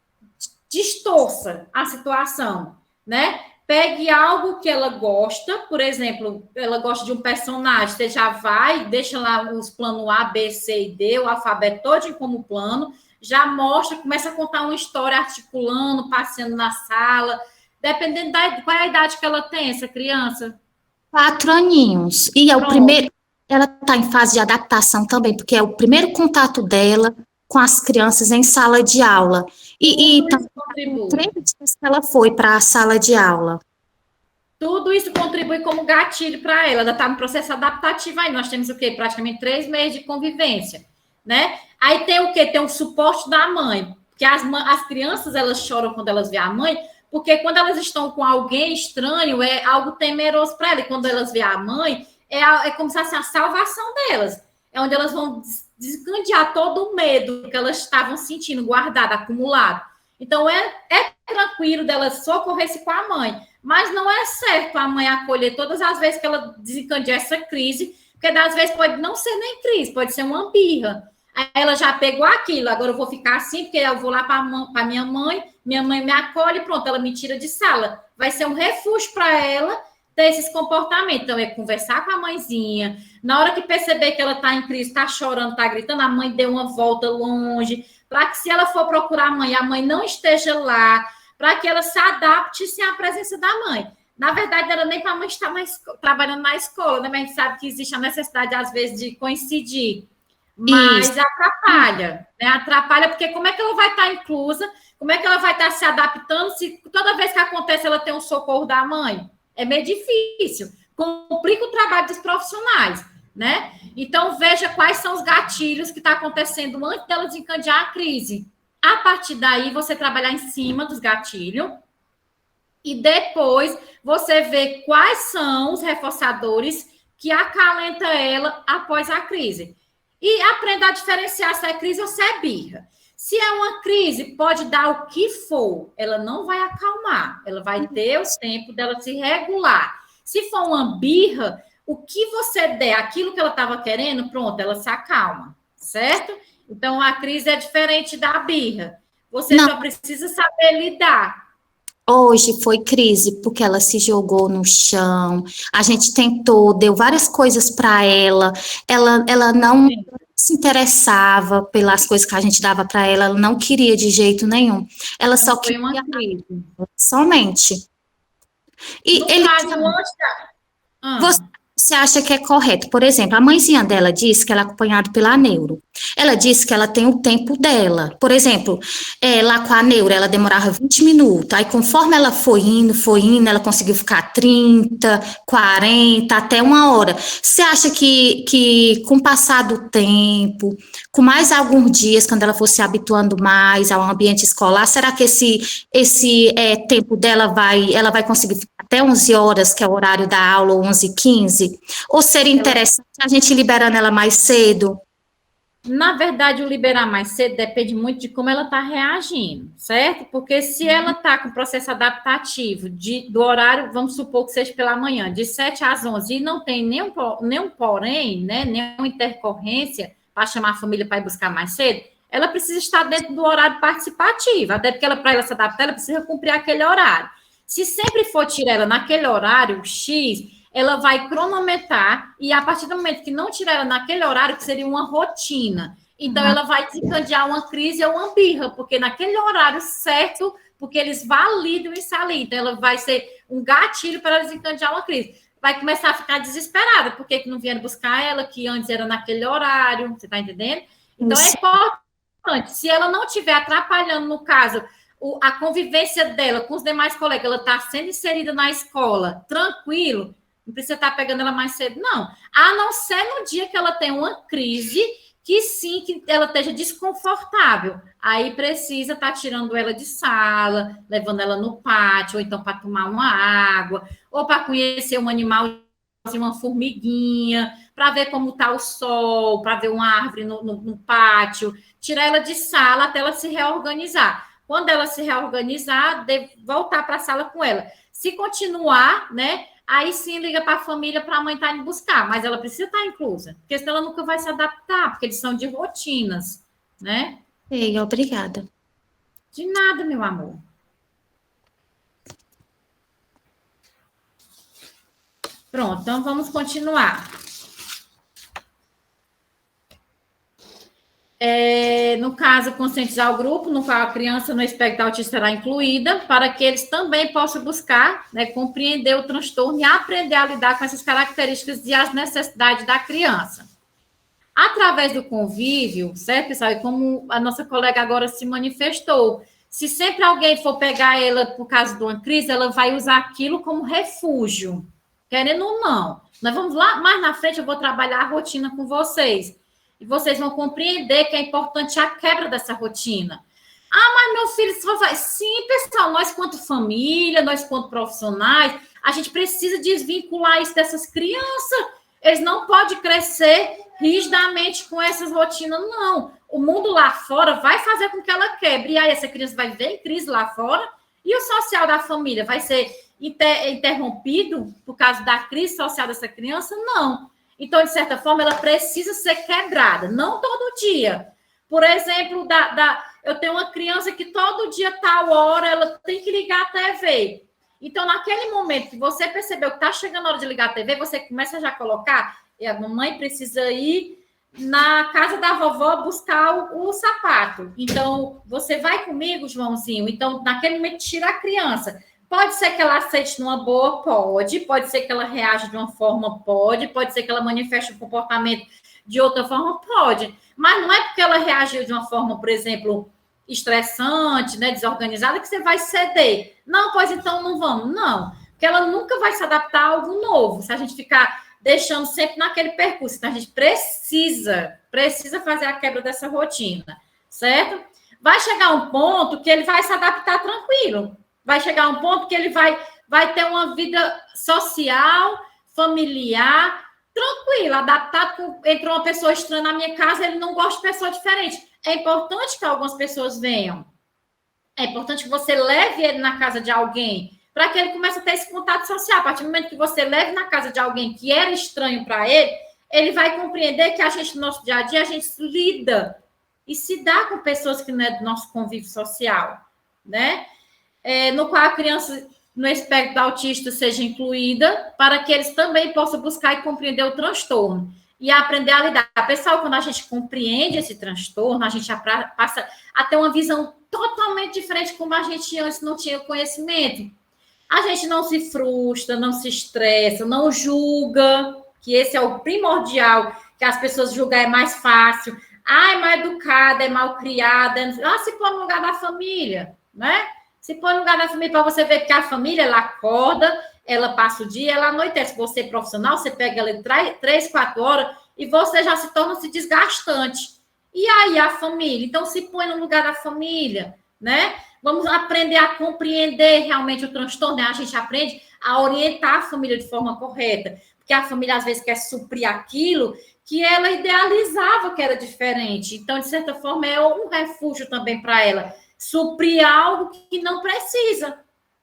Speaker 1: distorça a situação, né? Pegue algo que ela gosta, por exemplo, ela gosta de um personagem, você já vai, deixa lá os planos A, B, C e D, o alfabeto todo como plano, já mostra, começa a contar uma história articulando, passeando na sala, dependendo qual é a idade que ela tem, essa criança.
Speaker 8: 4 aninhos. E é o
Speaker 1: Pronto.
Speaker 8: primeiro. Ela está em fase de adaptação também, porque é o primeiro contato dela com as crianças em sala de aula. E
Speaker 1: Tudo isso contribui.
Speaker 8: 3 dias que ela foi para a sala de aula.
Speaker 1: Tudo isso contribui como gatilho para ela. Ela está no processo adaptativo aí. Nós temos o quê? Praticamente 3 meses de convivência, né? Aí tem o quê? Tem o suporte da mãe. Porque as crianças, elas choram quando elas veem a mãe, porque quando elas estão com alguém estranho, é algo temeroso para ela. E quando elas veem a mãe, é como se fosse a salvação delas. É onde elas vão descandear todo o medo que elas estavam sentindo, guardado, acumulado. Então, é tranquilo delas socorrer-se com a mãe. Mas não é certo a mãe acolher todas as vezes que ela desencadeia essa crise, porque às vezes pode não ser nem crise, pode ser uma birra. Aí ela já pegou aquilo, agora eu vou ficar assim, porque eu vou lá para minha mãe me acolhe, pronto, ela me tira de sala. Vai ser um refúgio para ela ter esses comportamentos. Então, é conversar com a mãezinha. Na hora que perceber que ela está em crise, está chorando, está gritando, a mãe dê uma volta longe, para que se ela for procurar a mãe não esteja lá, para que ela se adapte sem a presença da mãe. Na verdade, ela nem para a mãe estar trabalhando na escola, né? Mas a gente sabe que existe a necessidade, às vezes, de coincidir. Mas isso atrapalha, né? Atrapalha, porque como é que ela vai estar inclusa? Como é que ela vai estar se adaptando se toda vez que acontece ela tem um socorro da mãe? É meio difícil. Complica o trabalho dos profissionais, né? Então, veja quais são os gatilhos que estão acontecendo antes dela desencadear a crise. A partir daí, você trabalhar em cima dos gatilhos e depois você vê quais são os reforçadores que acalenta ela após a crise. E aprenda a diferenciar se é crise ou se é birra. Se é uma crise, pode dar o que for, ela não vai acalmar, ela vai ter o tempo dela se regular. Se for uma birra, o que você der, aquilo que ela estava querendo, pronto, ela se acalma, certo? Então, a crise é diferente da birra. Você só precisa saber lidar.
Speaker 8: Hoje foi crise, porque ela se jogou no chão, a gente tentou, deu várias coisas para ela não se interessava pelas coisas que a gente dava para ela, ela não queria de jeito nenhum. Ela só
Speaker 1: foi
Speaker 8: queria
Speaker 1: uma crise.
Speaker 8: Somente. E
Speaker 1: no
Speaker 8: ele
Speaker 1: caso,
Speaker 8: você acha que é correto? Por exemplo, a mãezinha dela disse que ela é acompanhada pela neuro. Ela disse que ela tem o tempo dela. Por exemplo, lá com a neuro, ela demorava 20 minutos. Aí, conforme ela foi indo, ela conseguiu ficar 30, 40, até 1 hora. Você acha que com o passar do tempo, com mais alguns dias, quando ela for se habituando mais ao ambiente escolar, será que esse tempo dela ela vai conseguir ficar até 11 horas, que é o horário da aula, ou 11h15? Ou seria interessante a gente liberando ela mais cedo?
Speaker 1: Na verdade, o liberar mais cedo depende muito de como ela está reagindo, certo? Porque se ela está com o processo adaptativo do horário, vamos supor que seja pela manhã, de 7 às 11, e não tem nenhum porém, né, nenhuma intercorrência para chamar a família para ir buscar mais cedo, ela precisa estar dentro do horário participativo, até porque para ela se adaptar, ela precisa cumprir aquele horário. Se sempre for tirar ela naquele horário X, ela vai cronometrar e a partir do momento que não tirar ela naquele horário, que seria uma rotina, então ela vai desencadear uma crise ou uma birra, porque naquele horário certo, porque eles validam isso ali, então ela vai ser um gatilho para ela desencadear uma crise. Vai começar a ficar desesperada, porque que não vieram buscar ela, que antes era naquele horário, você está entendendo? Então é importante, se ela não estiver atrapalhando, no caso, a convivência dela com os demais colegas, ela está sendo inserida na escola, tranquilo, não precisa estar pegando ela mais cedo, não. A não ser no dia que ela tem uma crise, que sim, que ela esteja desconfortável. Aí precisa estar tirando ela de sala, levando ela no pátio, ou então para tomar uma água, ou para conhecer um animal, uma formiguinha, para ver como está o sol, para ver uma árvore no pátio. Tirar ela de sala até ela se reorganizar. Quando ela se reorganizar, voltar para a sala com ela. Se continuar, né? Aí sim liga para a família para a mãe estar indo buscar, mas ela precisa estar inclusa, porque senão ela nunca vai se adaptar, porque eles são de rotinas, né?
Speaker 8: Ei, obrigada.
Speaker 1: De nada, meu amor. Pronto, então vamos continuar. no caso, conscientizar o grupo no qual a criança no espectro autista será incluída, para que eles também possam buscar, né, compreender o transtorno e aprender a lidar com essas características e as necessidades da criança. Através do convívio, certo, pessoal? E como a nossa colega agora se manifestou, se sempre alguém for pegar ela por causa de uma crise, ela vai usar aquilo como refúgio, querendo ou não. Nós vamos lá, mais na frente eu vou trabalhar a rotina com vocês. E vocês vão compreender que é importante a quebra dessa rotina. Ah, mas meu filho só vai... Sim, pessoal, nós quanto família, nós quanto profissionais, a gente precisa desvincular isso dessas crianças. Eles não podem crescer rigidamente com essas rotinas, não. O mundo lá fora vai fazer com que ela quebre. E aí essa criança vai ver em crise lá fora e o social da família vai ser interrompido por causa da crise social dessa criança? Não. Então, de certa forma, ela precisa ser quebrada, não todo dia. Por exemplo, eu tenho uma criança que todo dia, tal hora, ela tem que ligar a TV. Então, naquele momento que você percebeu que está chegando a hora de ligar a TV, você começa já a colocar, a mamãe precisa ir na casa da vovó buscar o sapato. Então, você vai comigo, Joãozinho? Então, naquele momento, tira a criança. Pode ser que ela aceite numa boa? Pode ser que ela reaja de uma forma? Pode ser que ela manifeste um comportamento de outra forma? Pode. Mas não é porque ela reagiu de uma forma, por exemplo, estressante, né, desorganizada, que você vai ceder. Não, pois então não vamos. Não, porque ela nunca vai se adaptar a algo novo, se a gente ficar deixando sempre naquele percurso. Então, a gente precisa fazer a quebra dessa rotina, certo? Vai chegar um ponto que ele vai se adaptar tranquilo. Vai chegar um ponto que ele vai ter uma vida social, familiar, tranquila, adaptado. Entrou uma pessoa estranha na minha casa, ele não gosta de pessoa diferente. É importante que algumas pessoas venham. É importante que você leve ele na casa de alguém, para que ele comece a ter esse contato social. A partir do momento que você leve na casa de alguém que era estranho para ele, ele vai compreender que a gente, no nosso dia a dia, a gente lida e se dá com pessoas que não é do nosso convívio social, né? No qual a criança no espectro autista seja incluída, para que eles também possam buscar e compreender o transtorno e aprender a lidar. Pessoal, quando a gente compreende esse transtorno, a gente passa a ter uma visão totalmente diferente como a gente antes não tinha conhecimento. A gente não se frustra, não se estressa, não julga, que esse é o primordial, que as pessoas julgam é mais fácil. Ah, é mal educada, é mal criada. Se põe no lugar da família, né? Se põe no lugar da família para você ver que a família, ela acorda, ela passa o dia, ela anoitece. Você é profissional, você pega ela 3, 4 horas e você já se torna-se desgastante. E aí a família? Então, se põe no lugar da família, né? Vamos aprender a compreender realmente o transtorno, né? A gente aprende a orientar a família de forma correta, porque a família, às vezes, quer suprir aquilo que ela idealizava que era diferente. Então, de certa forma, é um refúgio também para ela, suprir algo que não precisa.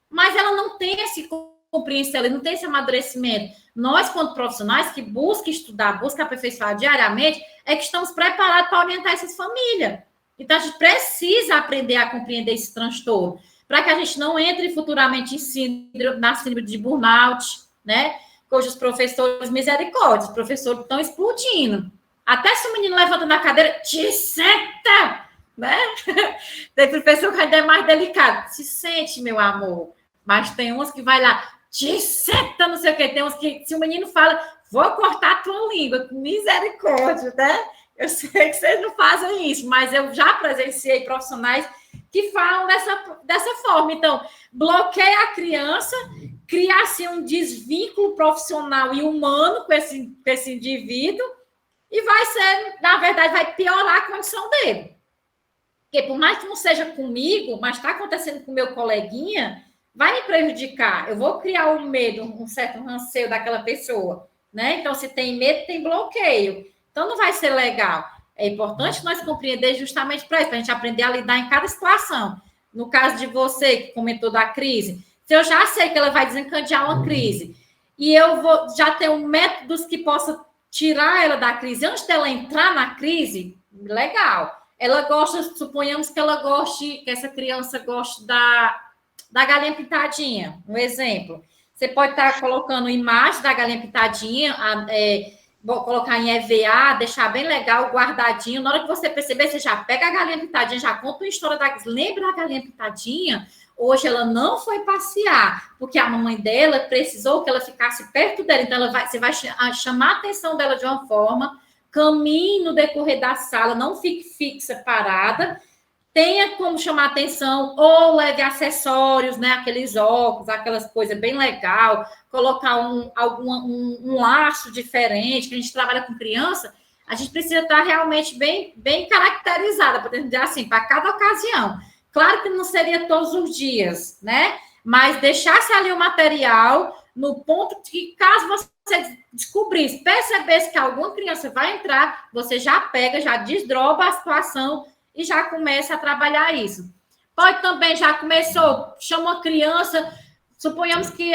Speaker 1: Mas ela não tem esse compreensão, ela não tem esse amadurecimento. Nós, quanto profissionais que buscam estudar, buscam aperfeiçoar diariamente, é que estamos preparados para orientar essas famílias. Então, a gente precisa aprender a compreender esse transtorno, para que a gente não entre futuramente na síndrome de burnout, né? Hoje os professores, misericórdia, os professores estão explodindo. Até se o menino levanta na cadeira, te senta, né? Tem professor que ainda é mais delicado. Se sente, meu amor. Mas tem uns que vai lá, te senta, não sei o quê. Tem uns que, se o menino fala, vou cortar a tua língua, misericórdia, né? Eu sei que vocês não fazem isso, mas eu já presenciei profissionais que falam dessa forma. Então, bloqueia a criança, cria assim um desvínculo profissional e humano com esse indivíduo e vai ser, na verdade, vai piorar a condição dele. Porque por mais que não seja comigo, mas está acontecendo com o meu coleguinha, vai me prejudicar. Eu vou criar um medo, um certo ranceio daquela pessoa, né? Então, se tem medo, tem bloqueio. Então, não vai ser legal. É importante nós compreender justamente para isso, para a gente aprender a lidar em cada situação. No caso de você, que comentou da crise, se eu já sei que ela vai desencadear uma crise, e eu já tenho métodos que possam tirar ela da crise, antes dela entrar na crise, legal. Ela gosta, suponhamos que ela goste, que essa criança goste da galinha pintadinha, um exemplo. Você pode estar colocando imagem da galinha pintadinha, vou colocar em EVA, deixar bem legal, guardadinho. Na hora que você perceber, você já pega a galinha pintadinha, já conta uma história lembra da galinha pintadinha? Hoje ela não foi passear, porque a mamãe dela precisou que ela ficasse perto dela. Então, você vai chamar a atenção dela de uma forma, caminhe no decorrer da sala, não fique fixa, parada, tenha como chamar atenção, ou leve acessórios, né? Aqueles óculos, aquelas coisas bem legal, colocar um laço diferente, que a gente trabalha com criança, a gente precisa estar realmente bem caracterizada, para dizer assim, para cada ocasião. Claro que não seria todos os dias, né? Mas deixasse ali o material no ponto que, caso você descobrisse, percebesse que alguma criança vai entrar, você já pega, já desdobra a situação e já começa a trabalhar isso. Pode também, já começou, chama uma criança, suponhamos que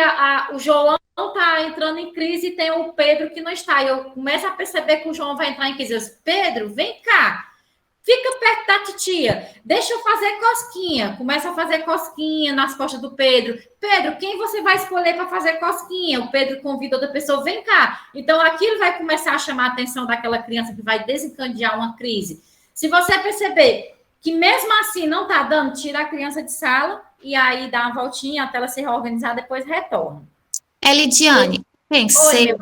Speaker 1: o João está entrando em crise e tem o Pedro que não está. E eu começo a perceber que o João vai entrar em crise. Eu digo, Pedro, vem cá. Fica perto da titia, deixa eu fazer cosquinha. Começa a fazer cosquinha nas costas do Pedro. Pedro, quem você vai escolher para fazer cosquinha? O Pedro convida outra pessoa, vem cá. Então, aquilo vai começar a chamar a atenção daquela criança que vai desencadear uma crise. Se você perceber que mesmo assim não está dando, tira a criança de sala e aí dá uma voltinha até ela se reorganizar, depois retorna.
Speaker 8: Elidiane, pensei,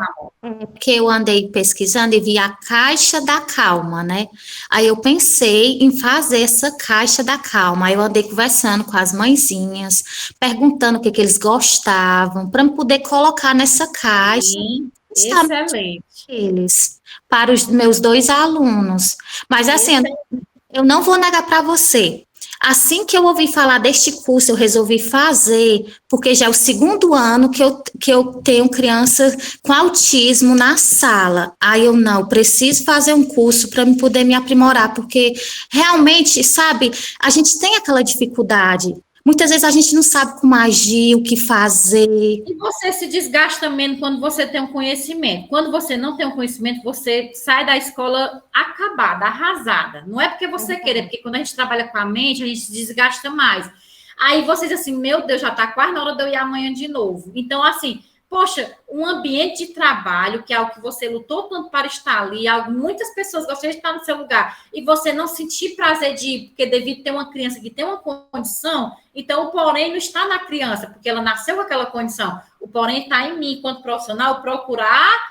Speaker 8: porque eu andei pesquisando e vi a caixa da calma, né? Aí eu pensei em fazer essa caixa da calma. Aí eu andei conversando com as mãezinhas, perguntando o que eles gostavam, para poder colocar nessa caixa.
Speaker 1: Sim, excelente.
Speaker 8: Eles, para os meus 2 alunos. Mas assim, eu não vou negar para você. Assim que eu ouvi falar deste curso, eu resolvi fazer, porque já é o 2º ano que eu tenho criança com autismo na sala. Aí eu não, preciso fazer um curso para poder me aprimorar, porque realmente, sabe, a gente tem aquela dificuldade. Muitas vezes a gente não sabe como agir, o que fazer.
Speaker 1: E você se desgasta menos quando você tem um conhecimento. Quando você não tem um conhecimento, você sai da escola acabada, arrasada. Não é porque você quer, é porque quando a gente trabalha com a mente, a gente se desgasta mais. Aí você diz assim, meu Deus, já está quase na hora de eu ir amanhã de novo. Então, assim, poxa, um ambiente de trabalho, que é algo que você lutou tanto para estar ali, algo muitas pessoas gostariam de estar no seu lugar, e você não sentir prazer de ir, porque devido ter uma criança que tem uma condição, então o porém não está na criança, porque ela nasceu com aquela condição. O porém está em mim, enquanto profissional, procurar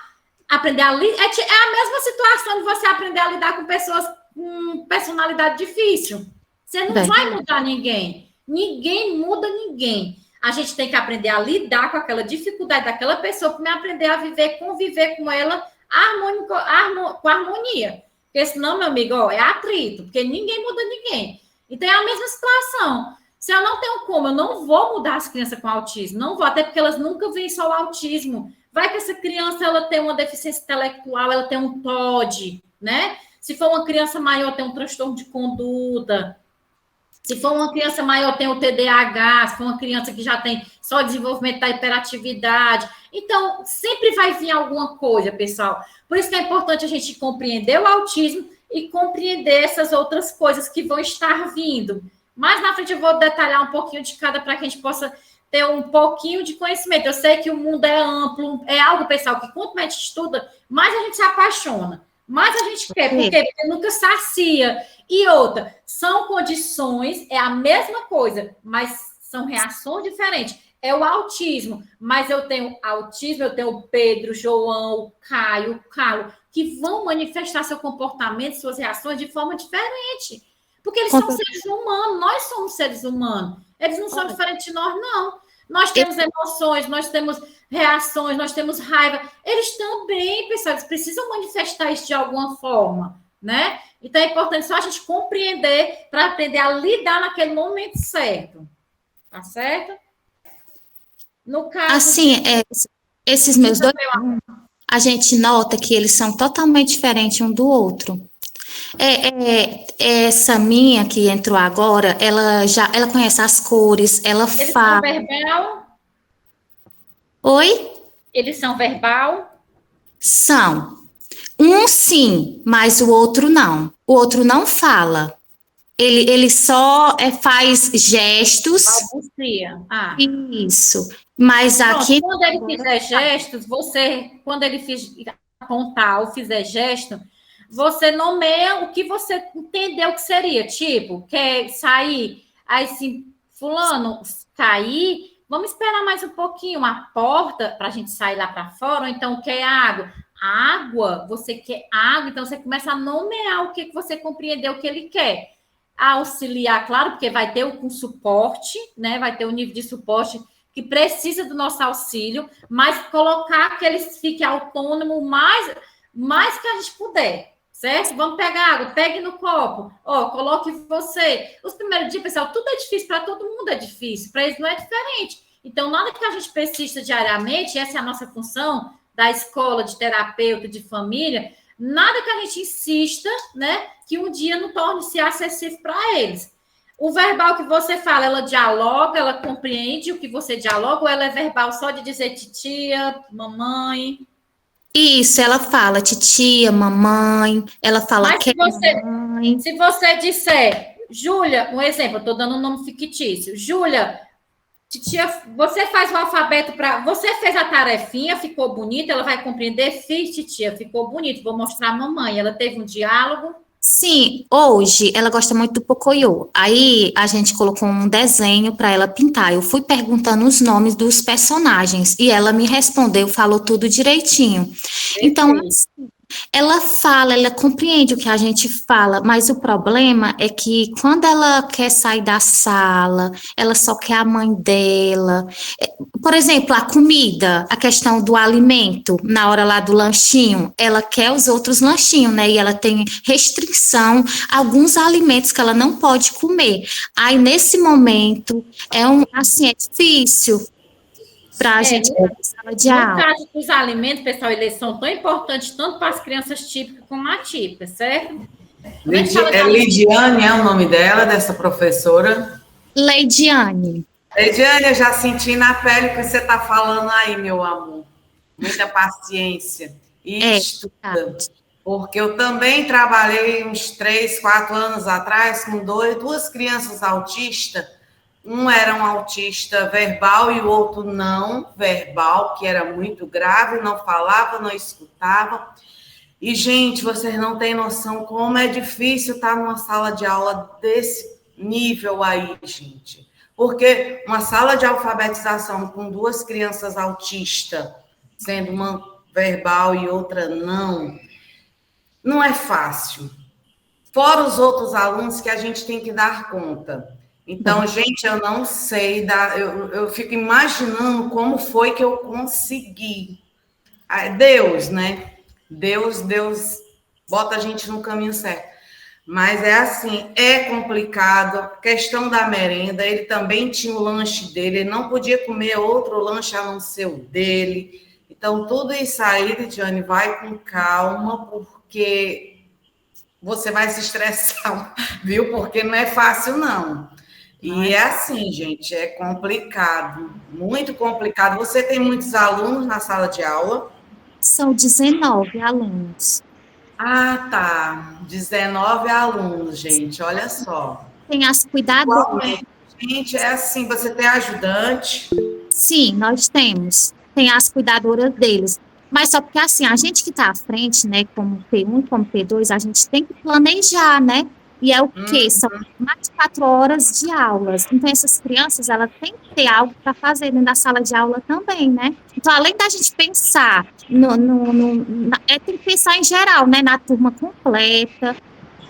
Speaker 1: aprender a lidar. É a mesma situação de você aprender a lidar com pessoas com personalidade difícil. Você não vai mudar ninguém. Ninguém muda ninguém. A gente tem que aprender a lidar com aquela dificuldade daquela pessoa para aprender a viver, conviver com ela com harmonia. Porque senão, meu amigo, é atrito, porque ninguém muda ninguém. Então, é a mesma situação. Se eu não tenho como, eu não vou mudar as crianças com autismo, não vou, até porque elas nunca veem só o autismo. Vai que essa criança, ela tem uma deficiência intelectual, ela tem um TOD, né? Se for uma criança maior, tem um transtorno de conduta. Se for uma criança maior, tem o TDAH. Se for uma criança que já tem só desenvolvimento da hiperatividade. Então, sempre vai vir alguma coisa, pessoal. Por isso que é importante a gente compreender o autismo e compreender essas outras coisas que vão estar vindo. Mais na frente eu vou detalhar um pouquinho de cada para que a gente possa ter um pouquinho de conhecimento. Eu sei que o mundo é amplo, é algo, pessoal, que quanto mais a gente estuda, mais a gente se apaixona. Mais a gente quer. Por quê? Porque nunca sacia. E outra, são condições, é a mesma coisa, mas são reações diferentes. É o autismo, mas eu tenho autismo, eu tenho o Pedro, João, o Caio, o Carlos, que vão manifestar seu comportamento, suas reações de forma diferente. Porque eles são seres humanos, nós somos seres humanos. Eles não são diferentes de nós, não. Nós temos emoções, nós temos reações, nós temos raiva. Eles também, pessoal, eles precisam manifestar isso de alguma forma, né? Então, é importante só a gente compreender para aprender a lidar naquele momento certo. Tá certo? No caso...
Speaker 8: Assim, esses meus 2, a gente nota que eles são totalmente diferentes um do outro. Essa minha que entrou agora, ela conhece as cores, ela
Speaker 1: Eles
Speaker 8: fala...
Speaker 1: são verbal?
Speaker 8: Oi?
Speaker 1: Eles são verbal?
Speaker 8: São. Um sim, mas o outro não. O outro não fala. Ele só faz gestos.
Speaker 1: Balbucia.
Speaker 8: Isso. Mas
Speaker 1: Pronto,
Speaker 8: aqui...
Speaker 1: quando ele fizer gestos, quando ele apontar ou fizer gesto, você nomeia o que você entendeu que seria. Tipo, quer sair, aí assim, fulano, sair, vamos esperar mais um pouquinho, uma porta para a gente sair lá para fora, ou então quer água. Água, você quer água, então você começa a nomear o que você compreendeu que ele quer. Auxiliar, claro, porque vai ter o suporte, né? Vai ter o nível de suporte que precisa do nosso auxílio, mas colocar que ele fique autônomo o mais que a gente puder, certo? Vamos pegar água, pegue no copo, coloque você. Os primeiros dias, pessoal, tudo é difícil, para todo mundo é difícil, para eles não é diferente. Então, nada que a gente precisa diariamente, essa é a nossa função da escola de terapeuta de família, nada que a gente insista, né, que um dia não torne-se acessível para eles. O verbal que você fala, ela dialoga, ela compreende o que você dialoga, ou ela é verbal só de dizer titia, mamãe?
Speaker 8: Isso, ela fala titia, mamãe, ela fala
Speaker 1: Mas
Speaker 8: que mamãe.
Speaker 1: Se você disser, Júlia, um exemplo, eu estou dando um nome fictício, Júlia, titia, você faz o alfabeto para... Você fez a tarefinha, ficou bonito, ela vai compreender, fiz, titia, ficou bonito, vou mostrar a mamãe, ela teve um diálogo.
Speaker 8: Sim, hoje ela gosta muito do Pocoyo. Aí a gente colocou um desenho para ela pintar. Eu fui perguntando os nomes dos personagens e ela me respondeu, falou tudo direitinho. Então, assim, ela fala, ela compreende o que a gente fala, mas o problema é que quando ela quer sair da sala, ela só quer a mãe dela. Por exemplo, a comida, a questão do alimento, na hora lá do lanchinho, ela quer os outros lanchinhos, né? E ela tem restrição a alguns alimentos que ela não pode comer. Aí, nesse momento, é difícil para a gente ir na sala de aula.
Speaker 1: No caso dos alimentos, pessoal, eles são tão importantes tanto para as crianças típicas como atípicas, certo?
Speaker 4: Lidiane é o nome dela, dessa professora?
Speaker 8: Leidiane.
Speaker 4: Lidiane, eu já senti na pele o que você está falando aí, meu amor. Muita paciência. E estuda. Porque eu também trabalhei uns 3, 4 anos atrás com duas crianças autistas. Um era um autista verbal e o outro não verbal, que era muito grave, não falava, não escutava. E, gente, vocês não têm noção como é difícil estar numa sala de aula desse nível aí, gente. Porque uma sala de alfabetização com 2 crianças autistas, sendo uma verbal e outra não é fácil. Fora os outros alunos que a gente tem que dar conta. Então, gente, eu não sei, eu fico imaginando como foi que eu consegui. Deus, né? Deus bota a gente no caminho certo. Mas é assim, é complicado. A questão da merenda, ele também tinha o lanche dele, ele não podia comer outro lanche a não ser o dele. Então, tudo isso aí, Lidiane, vai com calma, porque você vai se estressar, viu? Porque não é fácil, não. E é assim, gente, é complicado, muito complicado. Você tem muitos alunos na sala de aula?
Speaker 8: São 19 alunos.
Speaker 4: Ah, tá. 19 alunos, gente, olha só.
Speaker 8: Tem as cuidadoras.
Speaker 4: Igualmente, gente, é assim, você tem ajudante?
Speaker 8: Sim, nós temos. Tem as cuidadoras deles. Mas só porque, assim, a gente que está à frente, né, como P1, como P2, a gente tem que planejar, né? E é o quê? São mais de 4 horas de aulas. Então, essas crianças, elas têm que ter algo para fazer dentro da sala de aula também, né? Então, além da gente pensar, tem que pensar em geral, né? Na turma completa.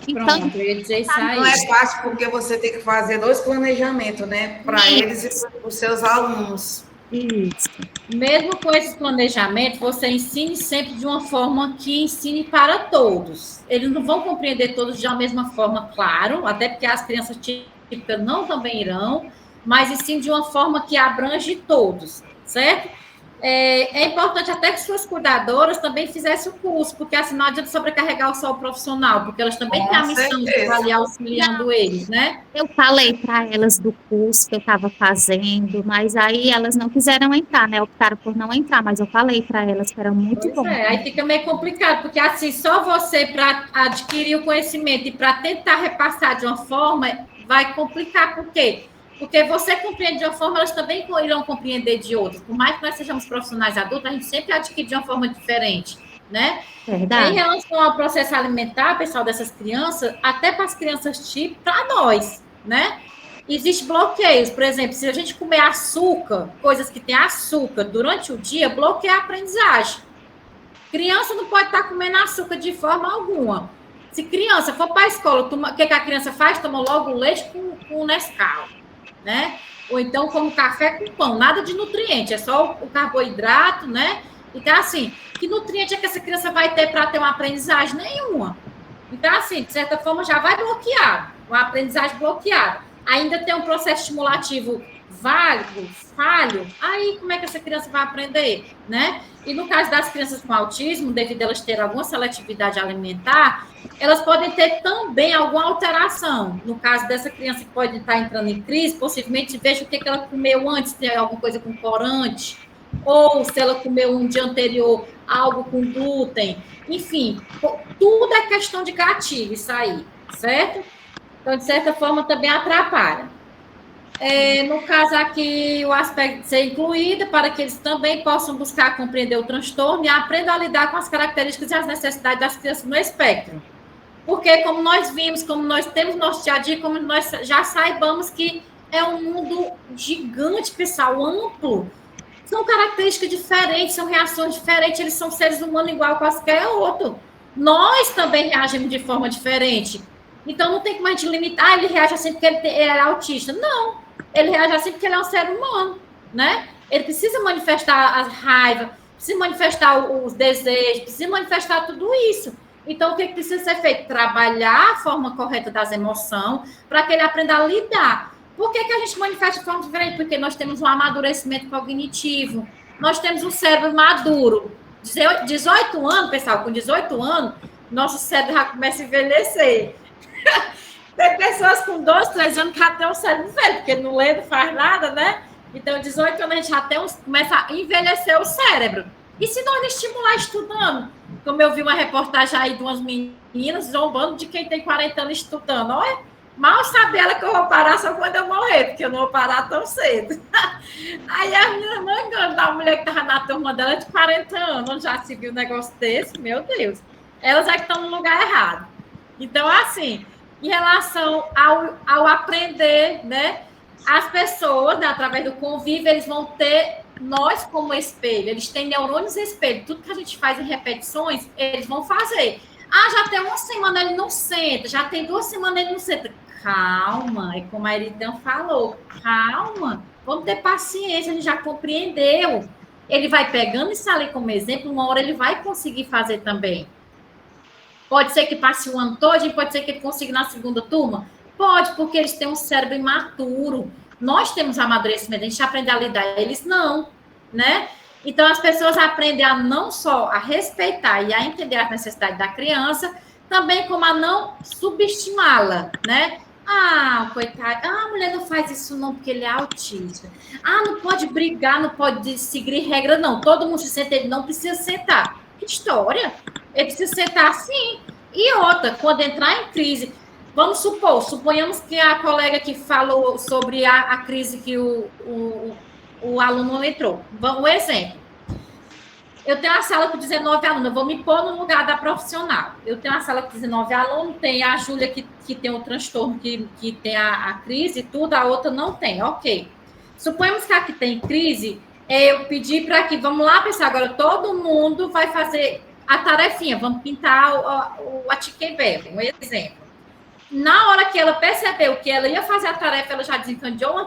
Speaker 8: Então,
Speaker 1: Pronto, eu ia dizer isso aí.
Speaker 4: Não é fácil porque você tem que fazer 2 planejamentos, né? Para eles e para os seus alunos.
Speaker 8: Isso.
Speaker 1: Mesmo com esse planejamento, você ensine sempre de uma forma que ensine para todos. Eles não vão compreender todos de uma mesma forma, claro, até porque as crianças típicas não também irão, mas ensine de uma forma que abrange todos, certo? É importante até que suas cuidadoras também fizessem o curso, porque assim não adianta sobrecarregar só o profissional, porque elas também têm a missão de estar ali auxiliando eles, né?
Speaker 8: Eu falei para elas do curso que eu estava fazendo, mas aí elas não quiseram entrar, né? Optaram por não entrar, mas eu falei para elas que era muito bom.
Speaker 1: Aí fica meio complicado, porque assim, só você para adquirir o conhecimento e para tentar repassar de uma forma, vai complicar, por quê? Porque você compreende de uma forma, elas também irão compreender de outra. Por mais que nós sejamos profissionais adultos, a gente sempre adquire de uma forma diferente. né?
Speaker 8: Verdade.
Speaker 1: Em relação ao processo alimentar, pessoal, dessas crianças, até para as crianças tipo, para nós, né? Existem bloqueios, por exemplo, se a gente comer açúcar, coisas que têm açúcar durante o dia, bloqueia a aprendizagem. Criança não pode estar comendo açúcar de forma alguma. Se criança for para a escola, o que a criança faz? Toma logo leite com Nescau, né? Ou então como café com pão, nada de nutriente, é só o carboidrato, né? Então, assim, que nutriente é que essa criança vai ter para ter uma aprendizagem? Nenhuma. Então, assim, de certa forma, já vai bloqueado, uma aprendizagem bloqueada. Ainda tem um processo estimulativo válido, falho, aí como é que essa criança vai aprender, né? E no caso das crianças com autismo, devido a elas terem alguma seletividade alimentar, elas podem ter também alguma alteração. No caso dessa criança que pode estar entrando em crise, possivelmente veja o que ela comeu antes, tem alguma coisa com corante, ou se ela comeu um dia anterior algo com glúten, enfim, tudo é questão de gatilho, isso aí, certo? Então, de certa forma, também atrapalha. No caso aqui, o aspecto de ser incluído, para que eles também possam buscar compreender o transtorno e aprendam a lidar com as características e as necessidades das crianças no espectro. Porque, como nós vimos, como nós temos nosso dia a dia, como nós já saibamos que é um mundo gigante, pessoal, amplo. São características diferentes, são reações diferentes, eles são seres humanos igual a qualquer outro. Nós também reagimos de forma diferente. Então, não tem como a gente limitar, ele reage assim porque ele é autista. Não, ele reage assim porque ele é um ser humano, né? Ele precisa manifestar as raivas, precisa manifestar os desejos, precisa manifestar tudo isso. Então, o que precisa ser feito? Trabalhar a forma correta das emoções para que ele aprenda a lidar. Por que a gente manifesta de forma diferente? Porque nós temos um amadurecimento cognitivo, nós temos um cérebro maduro. 18 anos, pessoal, com 18 anos, nosso cérebro já começa a envelhecer. Tem pessoas com 12, 13 anos que já tem um cérebro velho, porque não lê, não faz nada, né? Então, 18 anos a gente já começa a envelhecer o cérebro. E se nós não estimular estudando? Como eu vi uma reportagem aí de umas meninas zombando de quem tem 40 anos estudando. Olha, mal sabe ela que eu vou parar só quando eu morrer, porque eu não vou parar tão cedo. Aí a menina não engana da mulher que estava na turma dela de 40 anos, já se viu um negócio desse, meu Deus. Elas é que estão no lugar errado. Então, assim, em relação ao aprender, né, as pessoas, né, através do convívio, eles vão ter nós como espelho, eles têm neurônios espelho, tudo que a gente faz em repetições, eles vão fazer. Ah, já tem uma semana ele não senta, já tem 2 semanas ele não senta. Calma, é como a Eridan falou, calma, vamos ter paciência, a gente já compreendeu. Ele vai pegando isso ali como exemplo, uma hora ele vai conseguir fazer também. Pode ser que passe o ano todo, pode ser que ele consiga na segunda turma? Pode, porque eles têm um cérebro imaturo. Nós temos amadurecimento, a gente aprende a lidar, eles não, né? Então, as pessoas aprendem a não só a respeitar e a entender a necessidade da criança, também como a não subestimá-la, né? Ah, coitado, a mulher não faz isso não porque ele é autista. Ah, não pode brigar, não pode seguir regra, não. Todo mundo se senta, ele não precisa sentar. Que história? Ele precisa sentar assim. E outra, quando entrar em crise, vamos suponhamos que a colega que falou sobre a crise que o aluno entrou. Um exemplo. Eu tenho uma sala com 19 alunos, eu vou me pôr no lugar da profissional. Eu tenho uma sala com 19 alunos, tem a Júlia que tem o transtorno, que tem a crise e tudo, a outra não tem, ok. Suponhamos que a que tem crise, eu pedi para que, vamos lá, pessoal, agora todo mundo vai fazer a tarefinha, vamos pintar o atiquebel, um exemplo. Na hora que ela percebeu que ela ia fazer a tarefa, ela já desencadeou uma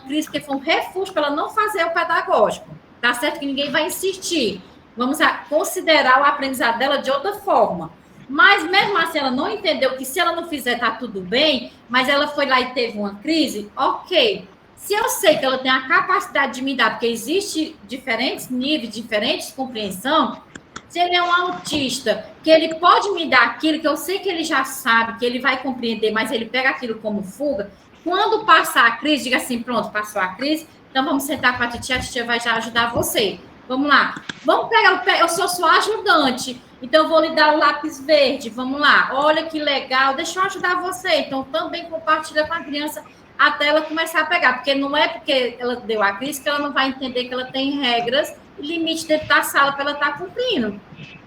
Speaker 1: crise que foi um refúgio para ela não fazer o pedagógico. Tá certo que ninguém vai insistir. Vamos considerar o aprendizado dela de outra forma. Mas, mesmo assim, ela não entendeu que se ela não fizer, tá tudo bem, mas ela foi lá e teve uma crise, ok. Se eu sei que ela tem a capacidade de me dar, porque existe diferentes níveis, diferentes compreensão, se ele é um autista, que ele pode me dar aquilo que eu sei que ele já sabe, que ele vai compreender, mas ele pega aquilo como fuga, quando passar a crise, diga assim, pronto, passou a crise, então vamos sentar com a titia vai já ajudar você. Vamos lá. Vamos pegar, eu sou sua ajudante, então eu vou lhe dar o lápis verde, vamos lá. Olha que legal, deixa eu ajudar você. Então também compartilha com a criança até ela começar a pegar, porque não é porque ela deu a crise que ela não vai entender que ela tem regras e limite dentro da sala para ela estar cumprindo.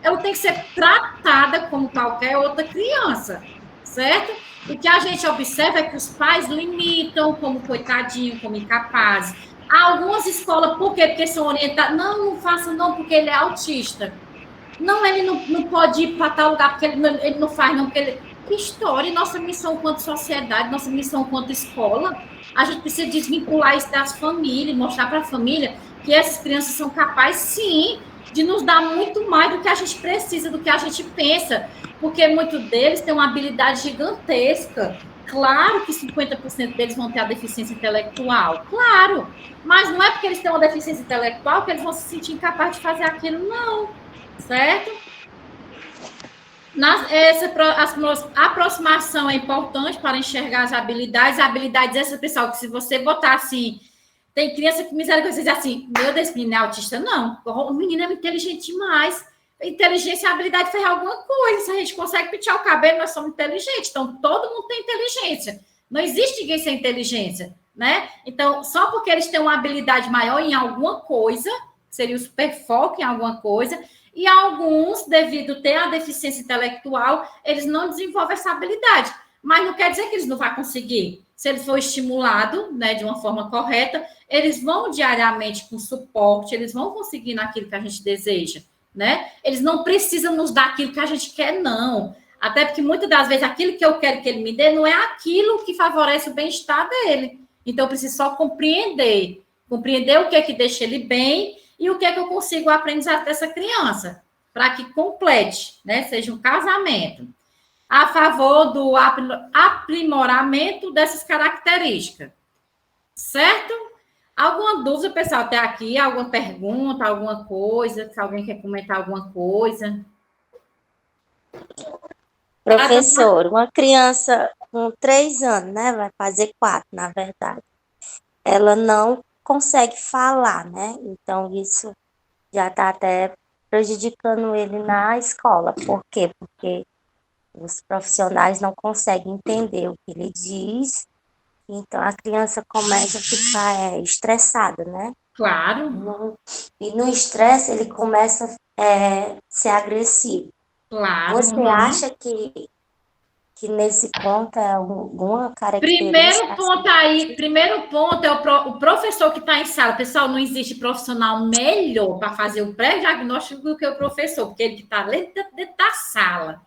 Speaker 1: ela tem que ser tratada como qualquer outra criança, certo? O que a gente observa é que os pais limitam como coitadinho, como incapaz. Algumas escolas, por quê? Porque são orientadas. Não faça não, porque ele é autista. Não, ele não pode ir para tal lugar, porque ele não faz, não, porque ele... Que história, nossa missão quanto sociedade, nossa missão quanto escola, a gente precisa desvincular isso das famílias, mostrar para a família que essas crianças são capazes, sim, de nos dar muito mais do que a gente precisa, do que a gente pensa, porque muitos deles têm uma habilidade gigantesca. Claro que 50% deles vão ter a deficiência intelectual, claro, mas não é porque eles têm uma deficiência intelectual que eles vão se sentir incapazes de fazer aquilo, não, certo? Essa aproximação é importante para enxergar as habilidades essas, pessoal, que se você botar assim, tem criança que misericórdia, diz assim, meu Deus, esse menino é autista, não, o menino é inteligente demais, inteligência é a habilidade de fazer alguma coisa, se a gente consegue pentear o cabelo, nós somos inteligentes, então todo mundo tem inteligência, não existe ninguém sem inteligência, né? Então, só porque eles têm uma habilidade maior em alguma coisa, seria o superfoco em alguma coisa, e alguns, devido a ter a deficiência intelectual, eles não desenvolvem essa habilidade. Mas não quer dizer que eles não vão conseguir. Se eles for estimulado, né, de uma forma correta, eles vão diariamente com suporte, eles vão conseguir naquilo que a gente deseja, né? Eles não precisam nos dar aquilo que a gente quer, não. Até porque muitas das vezes aquilo que eu quero que ele me dê não é aquilo que favorece o bem-estar dele. Então eu preciso só compreender o que é que deixa ele bem e o que é que eu consigo aprender dessa criança, para que complete, né? Seja um casamento. A favor do aprimoramento dessas características. Certo? Alguma dúvida, pessoal, até aqui? Alguma pergunta, alguma coisa? Se alguém quer comentar alguma coisa?
Speaker 9: Professor, uma criança com 3 anos, né? Vai fazer 4, na verdade. Ela não consegue falar, né? Então, isso já está até prejudicando ele na escola. Por quê? Porque os profissionais não conseguem entender o que ele diz, então a criança começa a ficar estressada, né?
Speaker 1: Claro.
Speaker 9: E no estresse ele começa a ser agressivo.
Speaker 1: Claro.
Speaker 9: Você acha que nesse ponto é alguma característica?
Speaker 1: Primeiro ponto é o professor que está em sala. Pessoal, não existe profissional melhor para fazer o pré-diagnóstico do que o professor, porque ele está dentro da sala.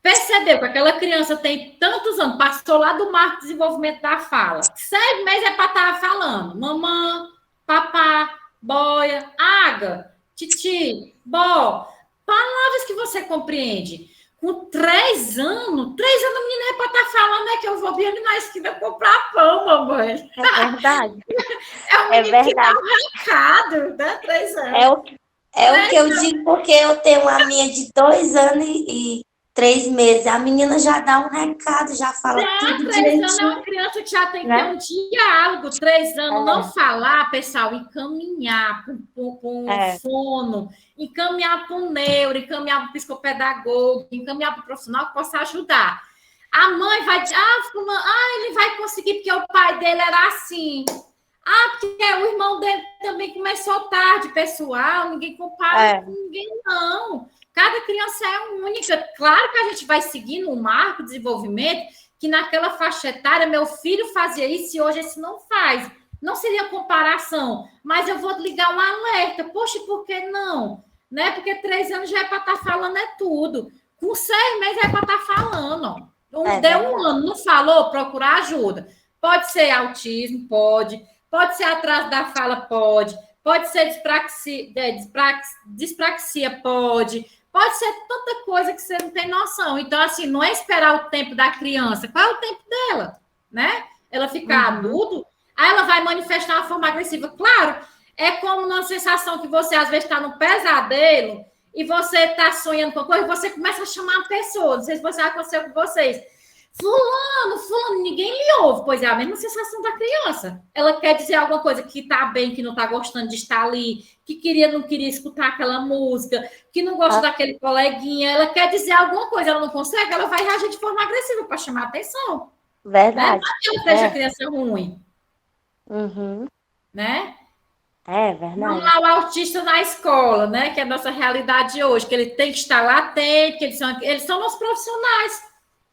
Speaker 1: Percebeu que aquela criança tem tantos anos, passou lá do marco de desenvolvimento da fala. 6 meses é para estar falando. Mamã, papá, boia, água, titi, bó. Palavras que você compreende. Com 3 anos, 3 anos, o menino é para estar falando, é que eu vou vir ali na esquina comprar pão, mamãe.
Speaker 9: É verdade.
Speaker 1: É o menino que dá um recado, né? 3 anos.
Speaker 9: É o que eu digo, porque eu tenho uma minha de 2 anos e 3 meses. A menina já dá um recado, já fala tudo
Speaker 1: 3
Speaker 9: direitinho.
Speaker 1: anos é uma criança que já tem que ter um diálogo. 3 anos não falar, pessoal, encaminhar para um fono, encaminhar para um neuro, encaminhar para o psicopedagogo, encaminhar para o profissional que possa ajudar. A mãe vai dizer, ele vai conseguir porque o pai dele era assim. Porque o irmão dele também começou tarde, pessoal, ninguém compara com ninguém, não. Cada criança é única. Claro que a gente vai seguindo um marco de desenvolvimento que naquela faixa etária, meu filho fazia isso e hoje esse não faz. Não seria comparação, mas eu vou ligar um alerta. Poxa, por que não? Né? Porque 3 anos já é para estar falando tudo. Com 6 meses é para estar falando. Deu um ano, não falou, procurar ajuda. Pode ser autismo, pode ser atraso da fala, pode ser dispraxia, pode ser tanta coisa que você não tem noção. Então, assim, não é esperar o tempo da criança. Qual é o tempo dela? Né? Ela ficar adulto, aí ela vai manifestar uma forma agressiva. Claro, é como uma sensação que você, às vezes, está no pesadelo e você está sonhando com coisa e você começa a chamar a pessoa. Não sei se você aconteceu com vocês. Fulano, ninguém lhe ouve. Pois é a mesma sensação da criança. Ela quer dizer alguma coisa que está bem, que não está gostando de estar ali, que não queria escutar aquela música, que não gosta daquele coleguinha. Ela quer dizer alguma coisa, ela não consegue, ela vai reagir de forma agressiva para chamar a atenção.
Speaker 9: Verdade.
Speaker 1: Não é que ela seja criança ruim.
Speaker 9: Uhum.
Speaker 1: Né?
Speaker 9: É
Speaker 1: Não
Speaker 9: verdade.
Speaker 1: há o autista na escola, né? Que é a nossa realidade hoje, que ele tem que estar latente, que eles são nossos profissionais.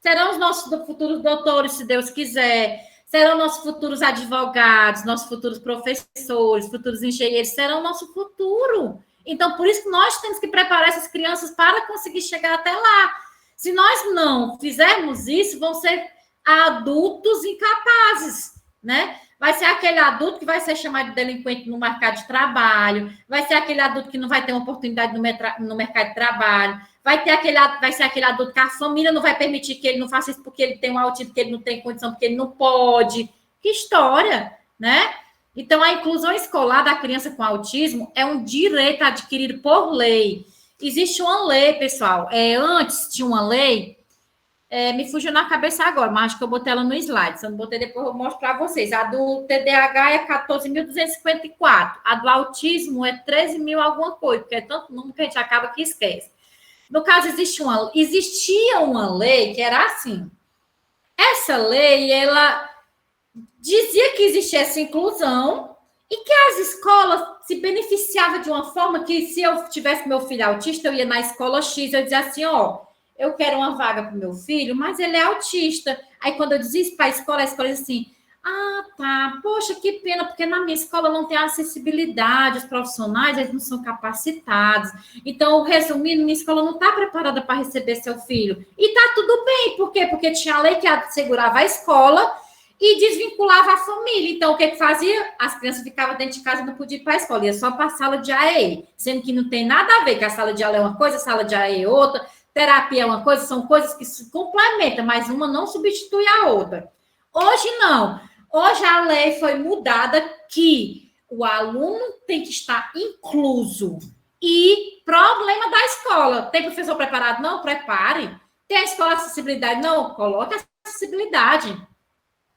Speaker 1: Serão os nossos futuros doutores, se Deus quiser. Serão nossos futuros advogados, nossos futuros professores, futuros engenheiros, serão nosso futuro. Então, por isso que nós temos que preparar essas crianças para conseguir chegar até lá. Se nós não fizermos isso, vão ser adultos incapazes, né? Vai ser aquele adulto que vai ser chamado de delinquente no mercado de trabalho, vai ser aquele adulto que não vai ter uma oportunidade no mercado de trabalho, vai ser aquele adulto que a família não vai permitir que ele não faça isso porque ele tem um autismo, porque ele não tem condição, porque ele não pode. Que história, né? Então, a inclusão escolar da criança com autismo é um direito adquirido por lei. Existe uma lei, pessoal. Antes tinha uma lei, me fugiu na cabeça agora, mas acho que eu botei ela no slide. Se eu não botei, depois eu mostro para vocês. A do TDAH é 14.254. A do autismo é 13.000 alguma coisa, porque é tanto número que a gente acaba que esquece. No caso, existia uma lei que era assim. Essa lei, ela dizia que existia essa inclusão e que as escolas se beneficiavam de uma forma que, se eu tivesse meu filho autista, eu ia na escola X, eu dizia assim, eu quero uma vaga para o meu filho, mas ele é autista. Aí, quando eu dizia isso para a escola dizia assim, tá, poxa, que pena, porque na minha escola não tem acessibilidade, os profissionais, eles não são capacitados. Então, resumindo, minha escola não está preparada para receber seu filho. E tá tudo bem, por quê? Porque tinha a lei que assegurava a escola e desvinculava a família. Então, o que fazia? As crianças ficavam dentro de casa e não podiam ir para a escola, ia só para a sala de AE, sendo que não tem nada a ver, que a sala de aula é uma coisa, a sala de AE é outra, terapia é uma coisa, são coisas que se complementam, mas uma não substitui a outra. Hoje, não. Hoje, a lei foi mudada que o aluno tem que estar incluso. E problema da escola. Tem professor preparado? Não, prepare. Tem a escola acessibilidade? Não, coloque acessibilidade.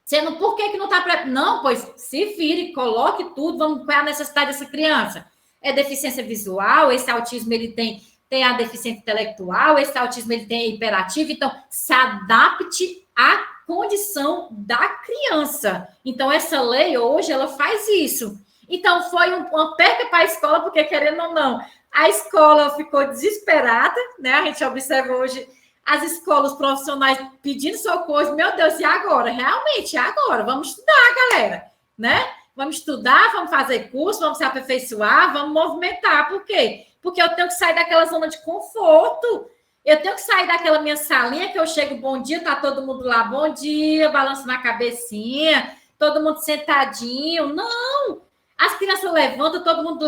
Speaker 1: Sendo por que não está preparado? Não, pois se vire, coloque tudo, vamos ver a necessidade dessa criança. É deficiência visual, esse autismo ele tem a deficiência intelectual, esse autismo ele tem hiperativo, então se adapte à condição da criança. Então, essa lei hoje, ela faz isso. Então, foi uma perca para a escola, porque, querendo ou não, a escola ficou desesperada, né? A gente observa hoje as escolas profissionais pedindo socorro, meu Deus, e agora? Realmente, é agora, vamos estudar, galera, né? Vamos estudar, vamos fazer curso, vamos se aperfeiçoar, vamos movimentar. Por quê? Porque eu tenho que sair daquela zona de conforto. Eu tenho que sair daquela minha salinha que eu chego, bom dia, tá todo mundo lá, bom dia, balanço na cabecinha, todo mundo sentadinho. Não! As crianças levantam, todo mundo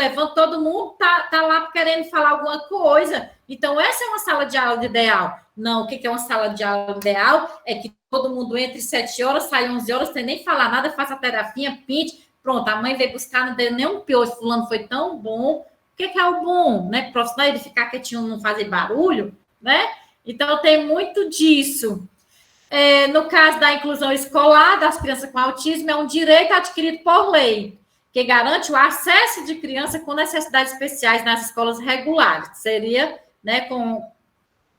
Speaker 1: tá lá querendo falar alguma coisa. Então, essa é uma sala de aula ideal. Não, o que é uma sala de aula ideal? É que todo mundo entre 7 horas, sai 11 horas, sem nem falar nada, faça a terapia, pinte. Pronto, a mãe veio buscar, não deu nenhum piojo, fulano foi tão bom. O que é o bom, né? Profissional, ele ficar quietinho, não fazer barulho, né? Então, tem muito disso. No caso da inclusão escolar das crianças com autismo, é um direito adquirido por lei, que garante o acesso de criança com necessidades especiais nas escolas regulares, que seria, né, com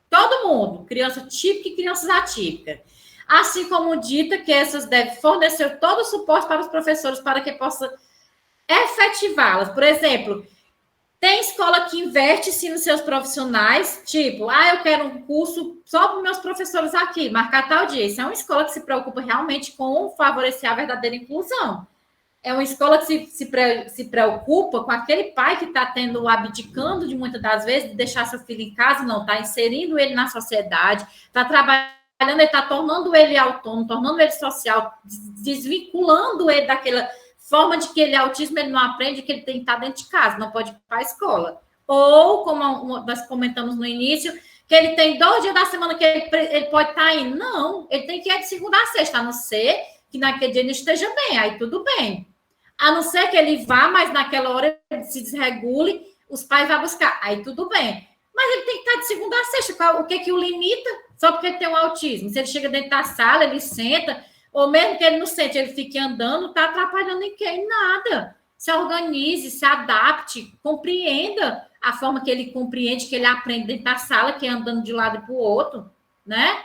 Speaker 1: todo mundo, criança típica e crianças atípicas. Assim como dita que essas devem fornecer todo o suporte para os professores para que possam efetivá-las. Por exemplo, tem escola que investe-se nos seus profissionais, tipo, eu quero um curso só para os meus professores aqui, marcar tal dia. Isso é uma escola que se preocupa realmente com favorecer a verdadeira inclusão. É uma escola que se preocupa com aquele pai que está abdicando de muitas das vezes de deixar seu filho em casa, não, está inserindo ele na sociedade, está trabalhando, ele está tornando ele autônomo, tornando ele social, desvinculando ele daquela forma de que ele é autismo, ele não aprende, que ele tem que estar dentro de casa, não pode ir para a escola. Ou, como nós comentamos no início, que ele tem 2 dias da semana que ele pode estar indo. Não, ele tem que ir de segunda a sexta, a não ser que naquele dia ele esteja bem, aí tudo bem. A não ser que ele vá, mas naquela hora ele se desregule, os pais vão buscar, aí tudo bem. Mas ele tem que estar de segunda a sexta, o que o limita? Só porque ele tem um autismo. Se ele chega dentro da sala, ele senta, ou mesmo que ele não sente, ele fique andando, não está atrapalhando ninguém, nada. Se organize, se adapte, compreenda a forma que ele compreende, que ele aprende dentro da sala, que é andando de um lado para o outro, né?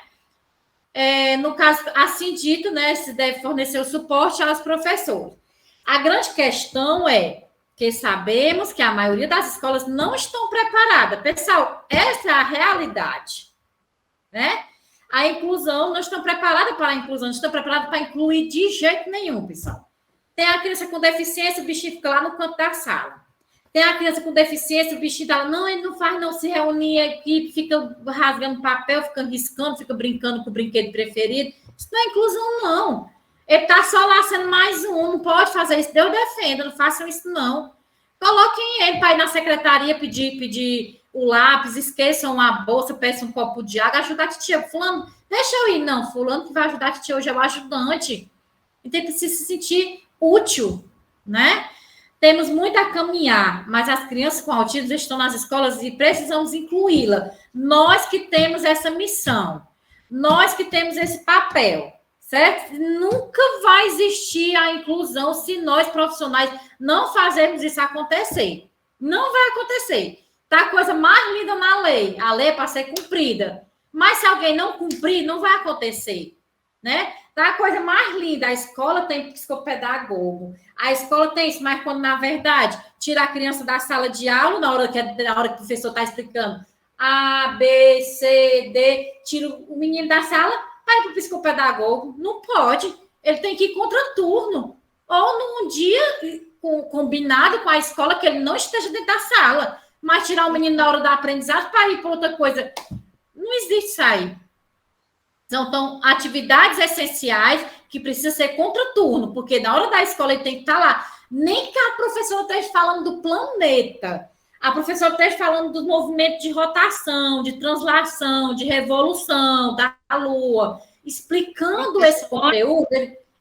Speaker 1: No caso, assim dito, né, se deve fornecer o suporte aos professores. A grande questão é Porque sabemos que a maioria das escolas não estão preparadas. Pessoal, essa é a realidade, né? A inclusão, não estão preparadas para a inclusão, não estão preparadas para incluir de jeito nenhum, pessoal. Tem a criança com deficiência, o bichinho fica lá no canto da sala. Tem a criança com deficiência, o bichinho dá, não, ele não faz, não se reunir aqui, fica rasgando papel, fica riscando, fica brincando com o brinquedo preferido. Isso não é inclusão, não. Ele está só lá sendo mais um, não pode fazer isso. Deus defenda, não façam isso, não. Coloquem ele para ir na secretaria pedir o lápis, esqueçam a bolsa, peçam um copo de água, ajudar a titia. Fulano, deixa eu ir. Não, fulano que vai ajudar a titia hoje é o ajudante. E tem que se sentir útil, né? Temos muito a caminhar, mas as crianças com autismo estão nas escolas e precisamos incluí-la. Nós que temos essa missão, nós que temos esse papel, certo? Nunca vai existir a inclusão se nós, profissionais, não fazermos isso acontecer. Não vai acontecer. Tá a coisa mais linda na lei. A lei é para ser cumprida. Mas se alguém não cumprir, não vai acontecer, né? Tá a coisa mais linda. A escola tem psicopedagogo. A escola tem isso, mas quando, na verdade, tira a criança da sala de aula, na hora que o professor está explicando A, B, C, D, tira o menino da sala, vai para o psicopedagogo. Não pode. Ele tem que ir contra turno. Ou num dia combinado com a escola que ele não esteja dentro da sala. Mas tirar o menino na hora da aprendizagem para ir para outra coisa. Não existe isso aí. Então, atividades essenciais que precisam ser contraturno, porque na hora da escola ele tem que estar lá. Nem que a professora esteja falando do planeta, a professora esteja falando dos movimentos de rotação, de translação, de revolução da Lua, explicando esse conteúdo,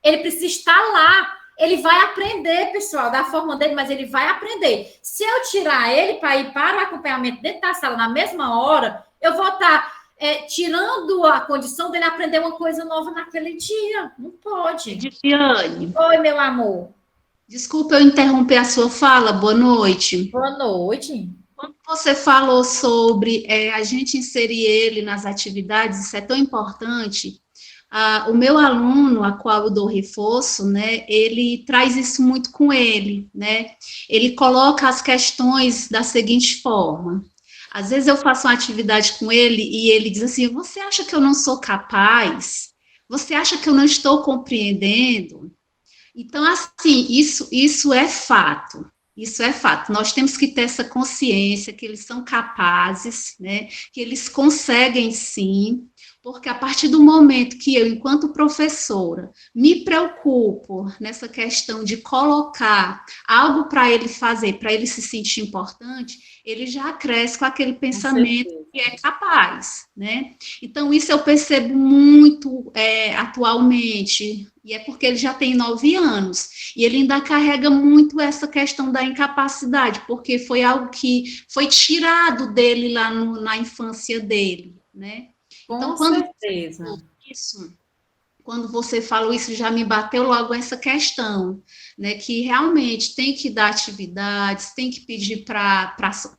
Speaker 1: ele precisa estar lá. Ele vai aprender, pessoal, da forma dele, mas ele vai aprender. Se eu tirar ele para ir para o acompanhamento dentro da sala na mesma hora, eu vou estar tirando a condição dele aprender uma coisa nova naquele dia. Não pode.
Speaker 10: Ediane.
Speaker 1: Oi, meu amor.
Speaker 10: Desculpa eu interromper a sua fala. Boa noite.
Speaker 1: Boa noite.
Speaker 10: Quando você falou sobre a gente inserir ele nas atividades, isso é tão importante. O meu aluno, a qual eu dou reforço, né, ele traz isso muito com ele, né? Ele coloca as questões da seguinte forma. Às vezes eu faço uma atividade com ele e ele diz assim, você acha que eu não sou capaz? Você acha que eu não estou compreendendo? Então, assim, isso é fato. Isso é fato. Nós temos que ter essa consciência que eles são capazes, né? Que eles conseguem sim, porque a partir do momento que eu, enquanto professora, me preocupo nessa questão de colocar algo para ele fazer, para ele se sentir importante, ele já cresce com aquele pensamento que é capaz, né? Então, isso eu percebo muito atualmente, e é porque ele já tem 9 anos, e ele ainda carrega muito essa questão da incapacidade, porque foi algo que foi tirado dele lá na infância dele, né? Então, quando você falou isso, já me bateu logo essa questão, né, que realmente tem que dar atividades, tem que pedir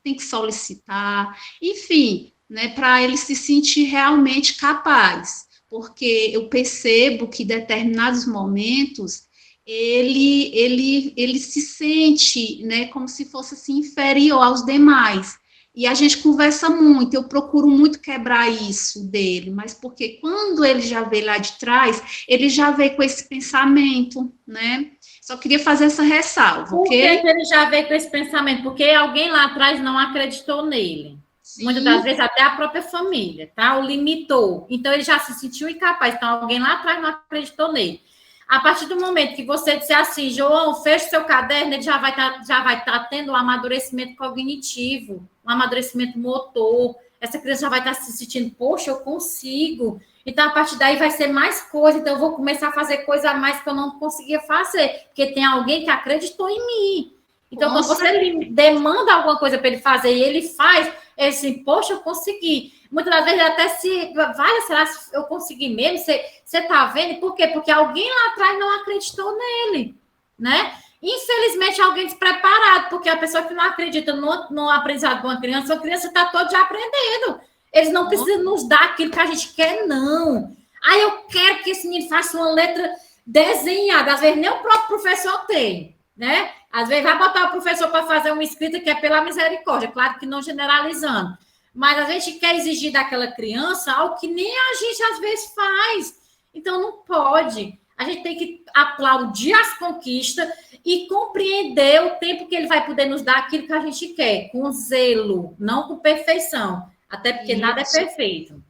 Speaker 10: tem que solicitar, enfim, né, para ele se sentir realmente capaz, porque eu percebo que em determinados momentos ele se sente, né, como se fosse assim, inferior aos demais. E a gente conversa muito, eu procuro muito quebrar isso dele, mas porque quando ele já veio lá de trás, ele já veio com esse pensamento, né? Só queria fazer essa ressalva,
Speaker 1: Por que ele já veio com esse pensamento? Porque alguém lá atrás não acreditou nele. Sim. Muitas das vezes até a própria família, tá? O limitou. Então ele já se sentiu incapaz. Então alguém lá atrás não acreditou nele. A partir do momento que você disser assim, João, fecha seu caderno, ele já vai estar tendo um amadurecimento cognitivo, um amadurecimento motor. Essa criança já vai estar se sentindo, poxa, eu consigo. Então, a partir daí vai ser mais coisa. Então, eu vou começar a fazer coisa a mais que eu não conseguia fazer. Porque tem alguém que acreditou em mim. Então, quando você demanda alguma coisa para ele fazer e ele faz, ele assim, poxa, eu consegui. Muitas das vezes até será que eu consegui mesmo? Você está vendo? Por quê? Porque alguém lá atrás não acreditou nele, né? Infelizmente, alguém despreparado, porque a pessoa que não acredita no aprendizado de uma criança, a criança está toda já aprendendo. Eles não precisam nos dar aquilo que a gente quer, não. Aí eu quero que esse menino faça uma letra desenhada, às vezes nem o próprio professor tem, né? Às vezes vai botar o professor para fazer uma escrita que é pela misericórdia, claro que não generalizando, mas às vezes a gente quer exigir daquela criança algo que nem a gente às vezes faz. Então não pode. A gente tem que aplaudir as conquistas e compreender o tempo que ele vai poder nos dar aquilo que a gente quer, com zelo, não com perfeição, até porque nada é perfeito.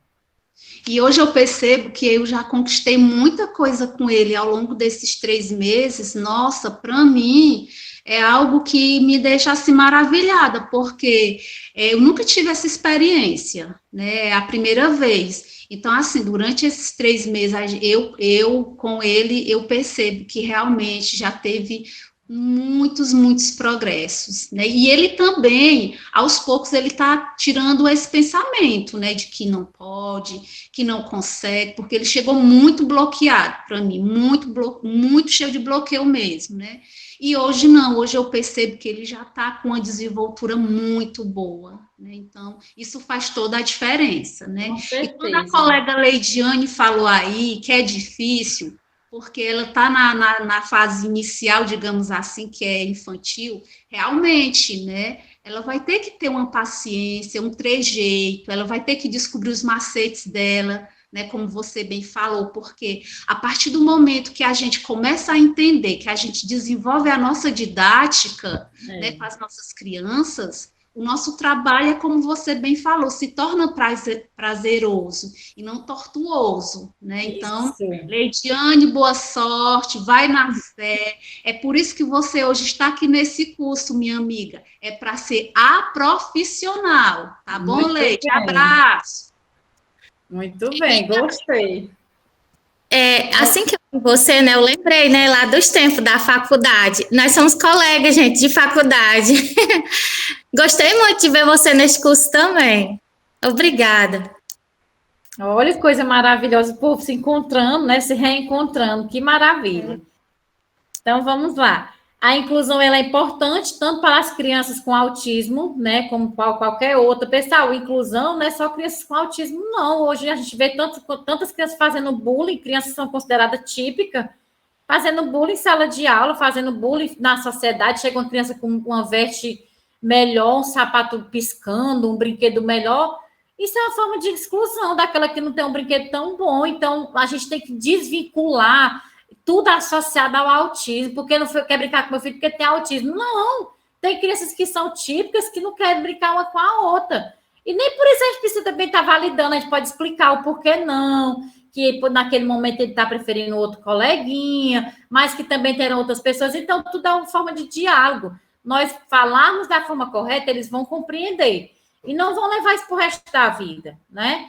Speaker 10: E hoje eu percebo que eu já conquistei muita coisa com ele ao longo desses 3 meses. Nossa, para mim é algo que me deixa assim maravilhada, porque eu nunca tive essa experiência, né? É a primeira vez. Então, assim, durante esses 3 meses, eu com ele, eu percebo que realmente já teve muitos progressos, né? E ele também, aos poucos, ele está tirando esse pensamento, né? De que não pode, que não consegue, porque ele chegou muito bloqueado para mim, muito cheio de bloqueio mesmo, né? E hoje não, hoje eu percebo que ele já está com uma desenvoltura muito boa, né? Então, isso faz toda a diferença, né? E quando a colega Leidiane falou aí que é difícil, porque ela está na fase inicial, digamos assim, que é infantil, realmente, né? Ela vai ter que ter uma paciência, um trejeito, ela vai ter que descobrir os macetes dela, né, como você bem falou, porque a partir do momento que a gente começa a entender, que a gente desenvolve a nossa didática, né, com as nossas crianças, o nosso trabalho é, como você bem falou, se torna prazeroso e não tortuoso, né? Então, Leidiane, boa sorte, vai na fé. É por isso que você hoje está aqui nesse curso, minha amiga. É para ser a profissional, tá bom, Leide? Abraço.
Speaker 1: Muito bem, gostei.
Speaker 8: Assim que eu vi você, né, eu lembrei, né, lá dos tempos da faculdade. Nós somos colegas, gente, de faculdade. Gostei muito de ver você nesse curso também. Obrigada.
Speaker 1: Olha que coisa maravilhosa, o povo se encontrando, né, se reencontrando, que maravilha. Então, vamos lá. A inclusão ela é importante tanto para as crianças com autismo, né, como qualquer outra. Pessoal, inclusão não é só crianças com autismo, não. Hoje a gente vê tantas crianças fazendo bullying, crianças são consideradas típicas, fazendo bullying em sala de aula, fazendo bullying na sociedade. Chega uma criança com uma veste melhor, um sapato piscando, um brinquedo melhor. Isso é uma forma de exclusão daquela que não tem um brinquedo tão bom. Então, a gente tem que desvincular tudo associado ao autismo, porque não quer brincar com meu filho porque tem autismo. Não, tem crianças que são típicas que não querem brincar uma com a outra. E nem por isso a gente precisa também estar validando, a gente pode explicar o porquê não, que naquele momento ele está preferindo outro coleguinha, mas que também terão outras pessoas. Então, tudo é uma forma de diálogo. Nós falarmos da forma correta, eles vão compreender. E não vão levar isso para o resto da vida, né?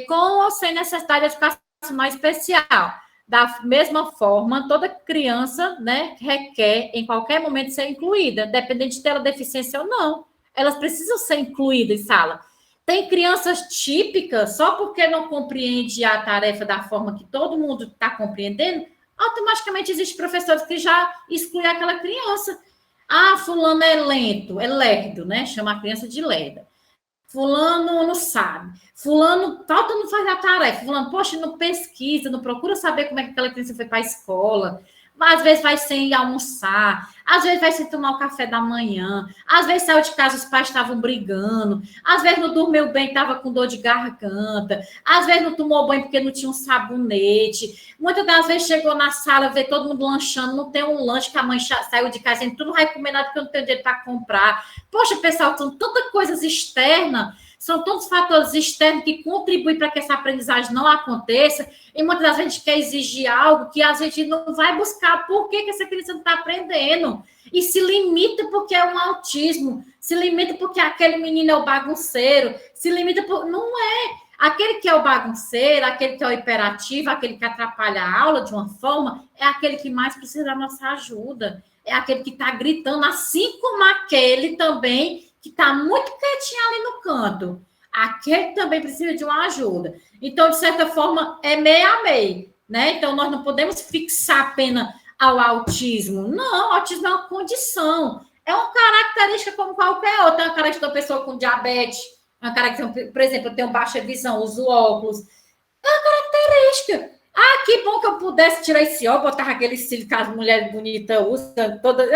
Speaker 1: Com ou sem necessidade de educação especial. Da mesma forma, toda criança, né, requer, em qualquer momento, ser incluída, independente de ter ela deficiência ou não. Elas precisam ser incluídas em sala. Tem crianças típicas, só porque não compreende a tarefa da forma que todo mundo está compreendendo, automaticamente existem professores que já excluem aquela criança. Ah, fulano é lento, é lerdo, né? Chama a criança de lerda. Fulano não sabe. Fulano falta não faz a tarefa. Fulano, poxa, não pesquisa, não procura saber como é que aquela criança foi para a escola. Às vezes vai sem almoçar, às vezes vai sem tomar o café da manhã, às vezes saiu de casa, os pais estavam brigando, às vezes não dormiu bem, estava com dor de garganta, às vezes não tomou banho porque não tinha um sabonete, muitas das vezes chegou na sala, vê todo mundo lanchando, não tem um lanche que a mãe saiu de casa, tudo vai comer nada porque eu não tenho dinheiro para comprar. Poxa, pessoal, são tantas coisas externas, são tantos fatores externos que contribuem para que essa aprendizagem não aconteça, e muitas das vezes a gente quer exigir algo que a gente não vai buscar por que essa criança não está aprendendo, e se limita porque é um autismo, se limita porque aquele menino é o bagunceiro, se limita por... Não é. Aquele que é o bagunceiro, aquele que é o hiperativo, aquele que atrapalha a aula de uma forma, é aquele que mais precisa da nossa ajuda, é aquele que está gritando, assim como aquele também que está muito quietinho ali no canto. Aquele também precisa de uma ajuda. Então, de certa forma, é meio a meio, né? Então, nós não podemos fixar apenas ao autismo. Não, o autismo é uma condição. É uma característica como qualquer outra. É uma característica da pessoa com diabetes. É uma característica, por exemplo, eu tenho baixa visão, uso óculos. É uma característica. Ah, que bom que eu pudesse tirar esse óculos, botar aquele cílio que as mulheres bonitas usam, todas...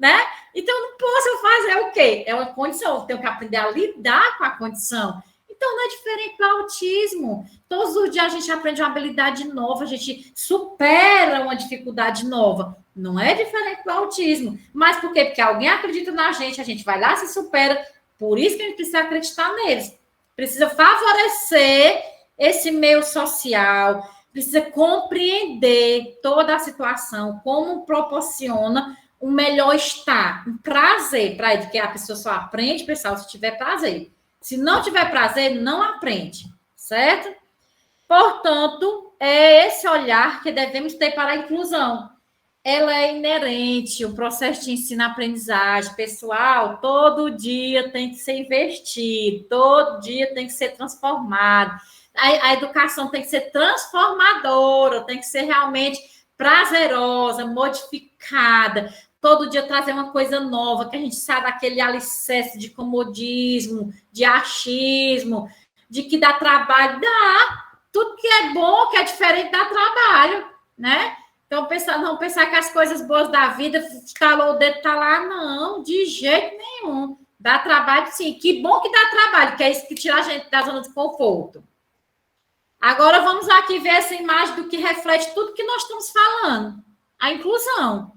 Speaker 1: né? Então, eu não posso fazer o quê? É uma condição, eu tenho que aprender a lidar com a condição. Então, não é diferente do autismo. Todos os dias a gente aprende uma habilidade nova, a gente supera uma dificuldade nova. Não é diferente do autismo. Mas por quê? Porque alguém acredita na gente, a gente vai lá, se supera. Por isso que a gente precisa acreditar neles. Precisa favorecer esse meio social, precisa compreender toda a situação, como proporciona um melhor estar, um prazer para ele, porque a pessoa só aprende, pessoal, se tiver prazer. Se não tiver prazer, não aprende, certo? Portanto, é esse olhar que devemos ter para a inclusão. Ela é inerente, o processo de ensino-aprendizagem, pessoal, todo dia tem que ser investido, todo dia tem que ser transformado. A educação tem que ser transformadora, tem que ser realmente prazerosa, modificada, todo dia trazer uma coisa nova, que a gente saia daquele alicerce de comodismo, de achismo, de que dá trabalho, dá. Tudo que é bom, que é diferente, dá trabalho, né? Então, não pensar que as coisas boas da vida, estalou o dedo, está lá, não, de jeito nenhum. Dá trabalho, sim. Que bom que dá trabalho, que é isso que tira a gente da zona de conforto. Agora, vamos aqui ver essa imagem do que reflete tudo que nós estamos falando. A inclusão.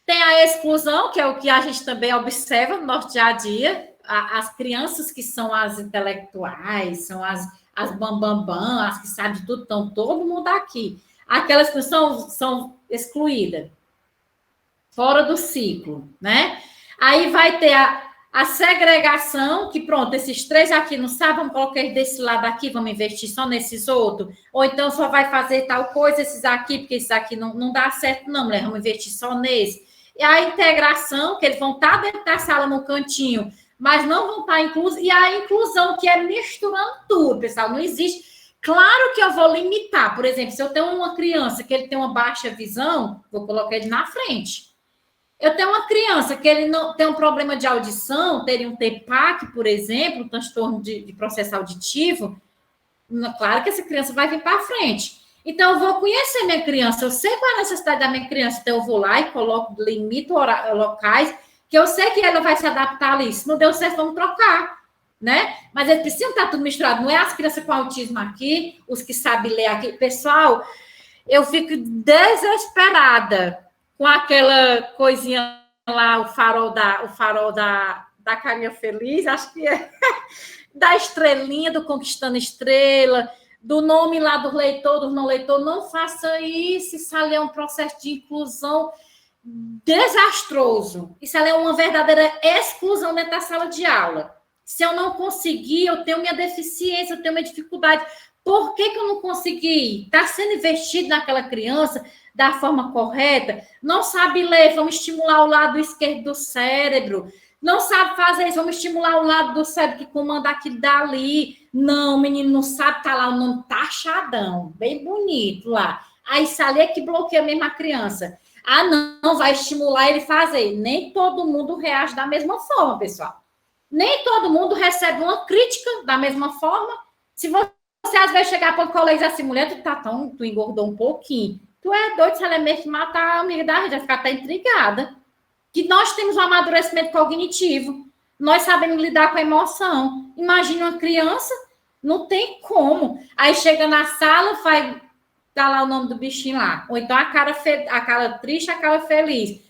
Speaker 1: Tem a exclusão, que é o que a gente também observa no nosso dia a dia. As crianças que são as intelectuais, são as bambambam, as que sabem de tudo, estão todo mundo aqui. Aquelas que são excluídas, fora do ciclo, né? Aí vai ter a segregação, que pronto, esses três aqui não sabem, vamos colocar eles desse lado aqui, vamos investir só nesses outros, ou então só vai fazer tal coisa, esses aqui, porque esses aqui não dá certo, não, mulher, vamos investir só nesse. E a integração, que eles vão estar dentro da sala no cantinho, mas não vão estar inclusos, e a inclusão, que é misturando tudo, pessoal, não existe. Claro que eu vou limitar, por exemplo, se eu tenho uma criança que ele tem uma baixa visão, vou colocar ele na frente. Eu tenho uma criança que ele não tem um problema de audição, teria um TPAC, por exemplo, um transtorno de processo auditivo, claro que essa criança vai vir para frente. Então, eu vou conhecer minha criança, eu sei qual é a necessidade da minha criança, então eu vou lá e coloco, limito locais, que eu sei que ela vai se adaptar ali. Se não deu certo, vamos trocar. Né? Mas eles precisam estar tudo misturado, não é as crianças com autismo aqui, os que sabem ler aqui. Pessoal, eu fico desesperada com aquela coisinha lá, o farol da carinha feliz, acho que é da estrelinha, do Conquistando Estrela, do nome lá do leitor, do não leitor. Não faça isso, isso ali é um processo de inclusão desastroso. Isso ali é uma verdadeira exclusão dentro da sala de aula. Se eu não conseguir, eu tenho minha deficiência, eu tenho minha dificuldade. Por que eu não consegui? Está sendo investido naquela criança da forma correta? Não sabe ler, vamos estimular o lado esquerdo do cérebro. Não sabe fazer isso, vamos estimular o lado do cérebro que comanda aquilo dali. Não, o menino não sabe, tá lá o nome taxadão, bem bonito lá. Aí isso ali é que bloqueia mesmo a criança. Ah, não, vai estimular ele fazer. Nem todo mundo reage da mesma forma, pessoal. Nem todo mundo recebe uma crítica da mesma forma. Se você às vezes chegar para o colega e dizer assim, mulher, tu engordou um pouquinho. Tu é doido, se ela é mesmo que matar a amiga da gente, vai ficar até intrigada. Que nós temos um amadurecimento cognitivo. Nós sabemos lidar com a emoção. Imagina uma criança, não tem como. Aí chega na sala, dá lá o nome do bichinho lá. Ou então a cara triste, a cara feliz.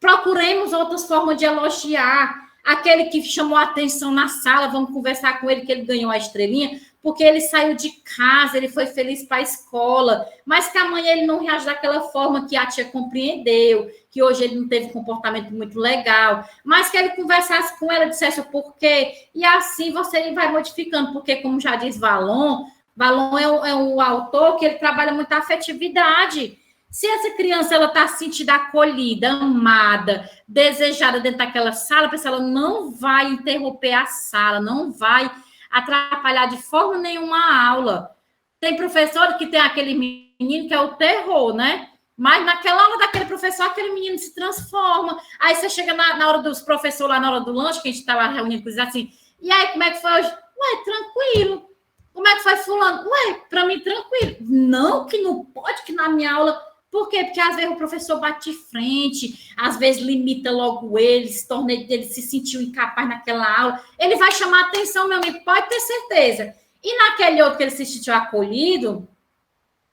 Speaker 1: Procuremos outras formas de elogiar. Aquele que chamou a atenção na sala, vamos conversar com ele, que ele ganhou a estrelinha, porque ele saiu de casa, ele foi feliz para a escola, mas que amanhã ele não reage daquela forma que a tia compreendeu, que hoje ele não teve um comportamento muito legal, mas que ele conversasse com ela, dissesse o porquê, e assim você vai modificando, porque, como já diz Valon é um autor que ele trabalha muito a afetividade. Se essa criança está se sentindo acolhida, amada, desejada dentro daquela sala, ela não vai interromper a sala, não vai atrapalhar de forma nenhuma a aula. Tem professor que tem aquele menino que é o terror, né? Mas naquela aula daquele professor, aquele menino se transforma. Aí você chega na hora dos professores, lá na hora do lanche, que a gente está lá reunindo com eles assim, e aí, como é que foi hoje? Ué, tranquilo. Como é que foi fulano? Ué, para mim, tranquilo. Não, que não pode, que na minha aula... Por quê? Porque às vezes o professor bate de frente, às vezes limita logo ele, se torna ele se sentiu incapaz naquela aula. Ele vai chamar atenção, meu amigo, pode ter certeza. E naquele outro que ele se sentiu acolhido,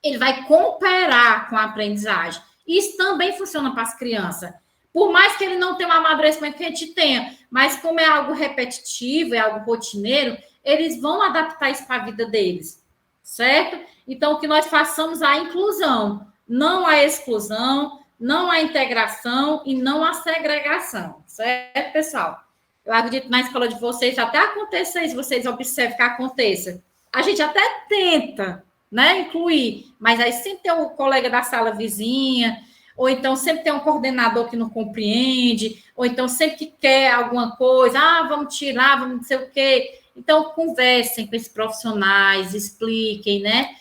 Speaker 1: ele vai cooperar com a aprendizagem. Isso também funciona para as crianças. Por mais que ele não tenha um amadurecimento que a gente tenha, mas como é algo repetitivo, é algo rotineiro, eles vão adaptar isso para a vida deles, certo? Então, que nós façamos a inclusão, não a exclusão, não a integração e não a segregação, certo, pessoal? Eu acredito que na escola de vocês até aconteça isso, vocês observem que aconteça. A gente até tenta, né, incluir, mas aí sempre tem o colega da sala vizinha, ou então sempre tem um coordenador que não compreende, ou então sempre que quer alguma coisa, vamos tirar, vamos não sei o quê. Então, conversem com esses profissionais, expliquem, né?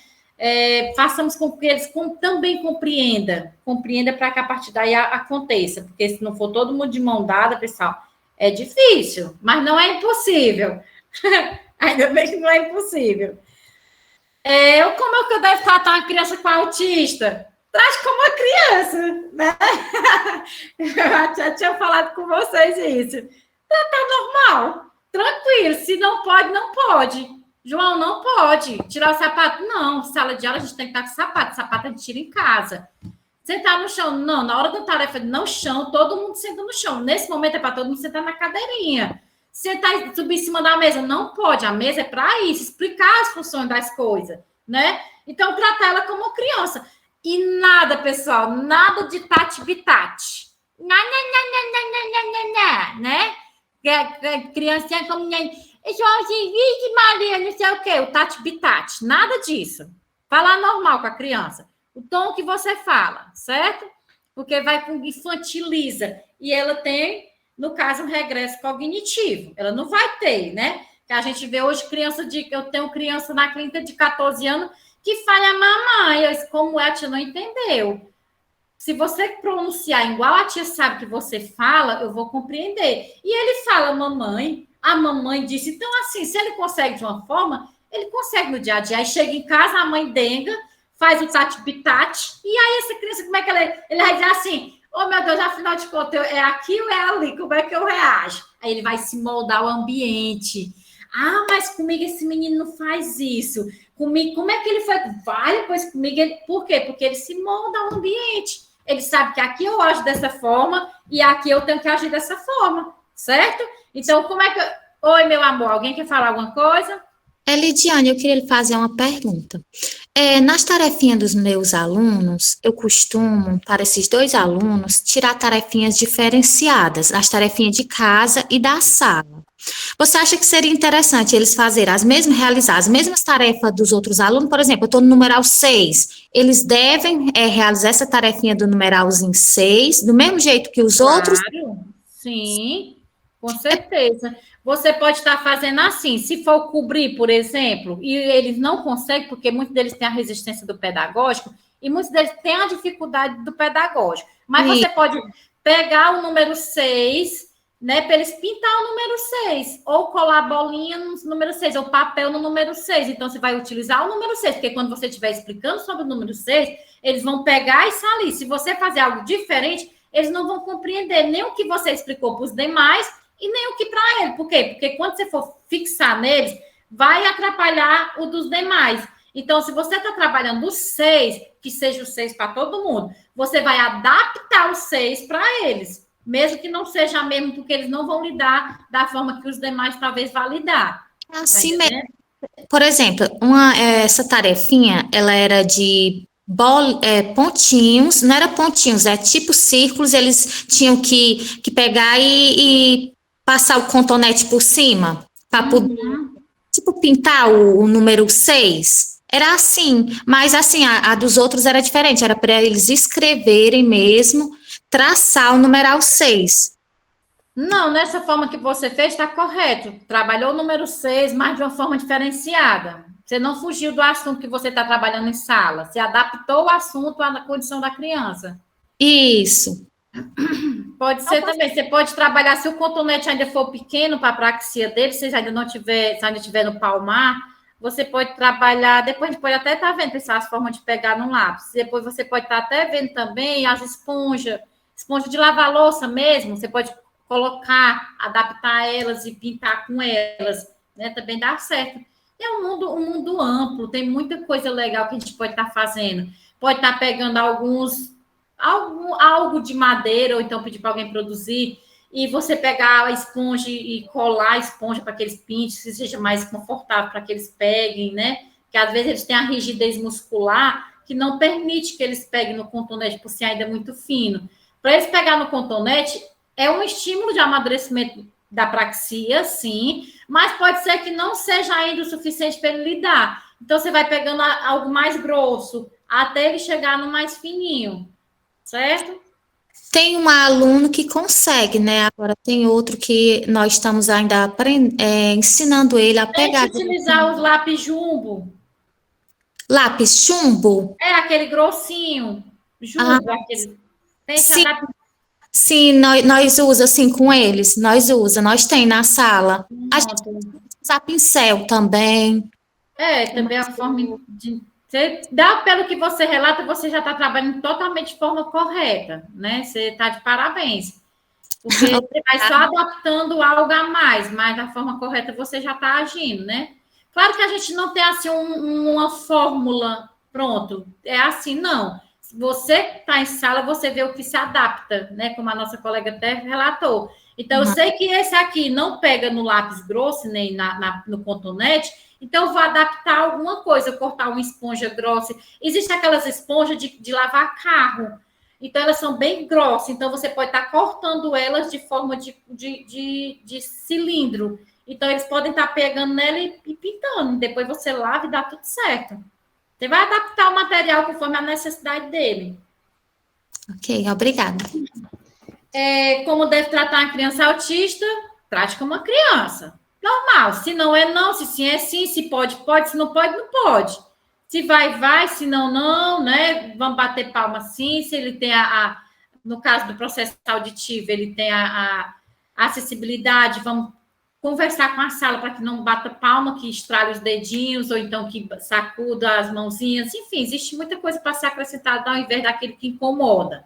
Speaker 1: Façamos com que eles também compreendam para que a partir daí aconteça, porque se não for todo mundo de mão dada, pessoal, é difícil, mas não é impossível. Ainda bem que não é impossível. Como é que eu devo tratar uma criança com autista? Trate como uma criança, né? Eu já tinha falado com vocês isso. Tratar normal, tranquilo. Se não pode, não pode. João, não pode. Tirar o sapato? Não. Sala de aula, a gente tem que estar com sapato. Sapato a gente tira em casa. Sentar no chão? Não. Na hora da tarefa, no chão, todo mundo senta no chão. Nesse momento é para todo mundo sentar na cadeirinha. Sentar, subir em cima da mesa? Não pode. A mesa é para isso, explicar as funções das coisas, né? Então, tratar ela como criança. E nada, pessoal, nada de tati-bitati. Né? Criancinha como... Joãozinho, de Maria, não sei o quê, o tati-bitati. Nada disso. Falar normal com a criança. O tom que você fala, certo? Porque infantiliza. E ela tem, no caso, um regresso cognitivo. Ela não vai ter, né? Que a gente vê hoje eu tenho criança na clínica de 14 anos que fala mamãe, como é, a tia não entendeu. Se você pronunciar igual a tia sabe que você fala, eu vou compreender. E ele fala mamãe, a mamãe disse. Então, assim, se ele consegue de uma forma, ele consegue no dia a dia. Aí chega em casa, a mãe denga, faz o tati-bitati, e aí essa criança, como é que ele vai dizer assim, meu Deus, afinal de contas, é aqui ou é ali? Como é que eu reajo? Aí ele vai se moldar ao ambiente. Mas comigo esse menino não faz isso. Comigo, como é que ele foi? Vai, pois comigo ele... Por quê? Porque ele se molda ao ambiente. Ele sabe que aqui eu ajo dessa forma e aqui eu tenho que agir dessa forma, certo? Então, como é que... Oi, meu amor, alguém quer falar alguma coisa?
Speaker 8: Lidiane, eu queria lhe fazer uma pergunta. Nas tarefinhas dos meus alunos, eu costumo, para esses 2 alunos, tirar tarefinhas diferenciadas, as tarefinhas de casa e da sala. Você acha que seria interessante eles fazerem realizar as mesmas tarefas dos outros alunos? Por exemplo, eu estou no numeral 6, eles devem realizar essa tarefinha do numeralzinho 6, do mesmo jeito que os outros?
Speaker 1: Sim, com certeza. Você pode estar fazendo assim, se for cobrir, por exemplo, e eles não conseguem, porque muitos deles têm a resistência do pedagógico, e muitos deles têm a dificuldade do pedagógico. Mas você pode pegar o número 6... né, para eles pintar o número 6, ou colar bolinha no número 6, ou papel no número 6. Então, você vai utilizar o número 6, porque quando você estiver explicando sobre o número 6, eles vão pegar isso ali. Se você fazer algo diferente, eles não vão compreender nem o que você explicou para os demais e nem o que para ele. Por quê? Porque quando você for fixar neles, vai atrapalhar o dos demais. Então, se você está trabalhando o 6, que seja o 6 para todo mundo, você vai adaptar o 6 para eles. Mesmo que não seja mesmo, porque eles não vão lidar da forma que os demais talvez vão lidar.
Speaker 8: Assim mesmo. Por exemplo, essa tarefinha, ela era de pontinhos, não era pontinhos, é tipo círculos, eles tinham que pegar e passar o contonete por cima, para poder, tipo, pintar o número 6. Era assim, mas assim, a dos outros era diferente, era para eles escreverem mesmo, traçar o numeral 6.
Speaker 1: Não, nessa forma que você fez está correto. Trabalhou o número 6, mas de uma forma diferenciada. Você não fugiu do assunto que você está trabalhando em sala. Você adaptou o assunto à condição da criança.
Speaker 8: Isso.
Speaker 1: Pode ser também. Você pode trabalhar, se o cotonete ainda for pequeno para a praxia dele, se ainda não tiver, se ainda tiver no palmar, você pode trabalhar, depois a gente pode até estar vendo as formas de pegar no lápis. Depois você pode estar até vendo também as esponja de lavar louça mesmo, você pode colocar, adaptar elas e pintar com elas, né? Também dá certo. É um mundo amplo, tem muita coisa legal que a gente pode estar fazendo. Pode estar pegando algo de madeira, ou então pedir para alguém produzir, e você pegar a esponja e colar a esponja para que eles pintem, que seja mais confortável para que eles peguem, né? Porque às vezes eles têm a rigidez muscular que não permite que eles peguem no cotonete por ser ainda muito fino. Para eles pegar no cotonete, é um estímulo de amadurecimento da praxia, sim, mas pode ser que não seja ainda o suficiente para ele lidar. Então, você vai pegando algo mais grosso, até ele chegar no mais fininho, certo?
Speaker 8: Tem um aluno que consegue, né? Agora tem outro que nós estamos ainda ensinando ele a pegar.
Speaker 1: Tem que utilizar os lápis jumbo.
Speaker 8: Lápis chumbo?
Speaker 1: É aquele grossinho. Jumbo, aquele. Tem
Speaker 8: sim, sim, nós usamos assim com eles. Nós tem na sala. A gente usa pincel também.
Speaker 1: Também a forma de. Pelo que você relata, você já está trabalhando totalmente de forma correta, né? Você está de parabéns. Porque você vai só adaptando algo a mais, mas da forma correta você já está agindo, né? Claro que a gente não tem assim uma fórmula, pronto, é assim, não. Se você está em sala, você vê o que se adapta, né? Como a nossa colega até relatou. Então, eu sei que esse aqui não pega no lápis grosso, nem no cotonete, então eu vou adaptar alguma coisa, cortar uma esponja grossa. Existem aquelas esponjas de lavar carro, então elas são bem grossas, então você pode estar cortando elas de forma de cilindro. Então, eles podem estar pegando nela e pintando. Depois você lava e dá tudo certo. Você vai adaptar o material conforme a necessidade dele.
Speaker 8: Ok, obrigada.
Speaker 1: Como deve tratar uma criança autista? Trate como uma criança. Normal. Se não é não, se sim é sim, se pode, pode, se não pode, não pode. Se vai, vai, se não, não, né? Vamos bater palma sim. Se ele tem no caso do processo auditivo, ele tem a acessibilidade, vamos conversar com a sala para que não bata palma, que estrale os dedinhos, ou então que sacuda as mãozinhas. Enfim, existe muita coisa para ser acrescentada ao invés daquele que incomoda.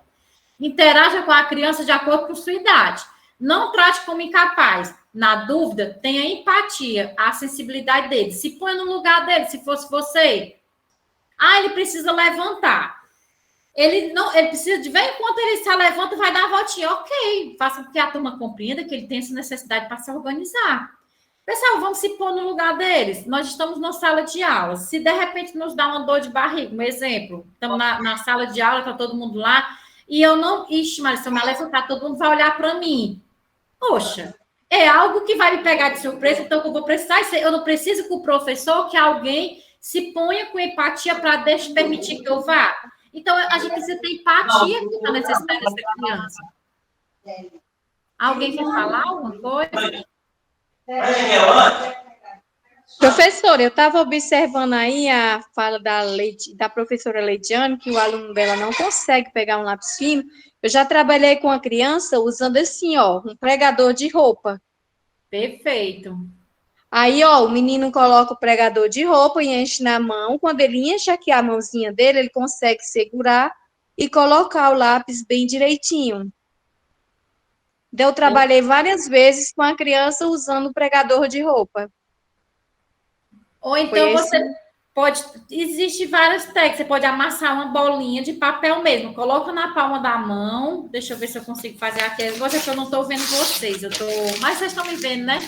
Speaker 1: Interaja com a criança de acordo com sua idade. Não trate como incapaz. Na dúvida, tenha empatia, a sensibilidade dele. Se põe no lugar dele, se fosse você. Ele precisa levantar. Ele precisa de vez em quando ele se levanta, vai dar uma voltinha. Ok, faça com que a turma compreenda que ele tem essa necessidade para se organizar. Pessoal, vamos se pôr no lugar deles. Nós estamos na sala de aula. Se de repente nos dá uma dor de barriga, um exemplo, estamos na sala de aula, está todo mundo lá, e eu não... Ixi, Maria, se eu me levantar, todo mundo vai olhar para mim. Poxa, é algo que vai me pegar de surpresa, então eu vou precisar... Eu não preciso que o professor, que alguém se ponha com empatia para permitir que eu vá. Então, a gente precisa ter empatia com a necessidade dessa criança. Alguém quer falar alguma coisa?
Speaker 3: Professora, eu estava observando aí a fala da professora Leidiane, que o aluno dela não consegue pegar um lápis fino. Eu já trabalhei com a criança usando assim, um pregador de roupa.
Speaker 1: Perfeito.
Speaker 3: Aí, o menino coloca o pregador de roupa e enche na mão. Quando ele enche aqui a mãozinha dele, ele consegue segurar e colocar o lápis bem direitinho. Eu trabalhei várias vezes com a criança usando o pregador de roupa.
Speaker 1: Ou então você pode... Existe várias técnicas. Você pode amassar uma bolinha de papel mesmo. Coloca na palma da mão. Deixa eu ver se eu consigo fazer aqui. Agora que eu não estou vendo vocês. Mas vocês estão me vendo, né?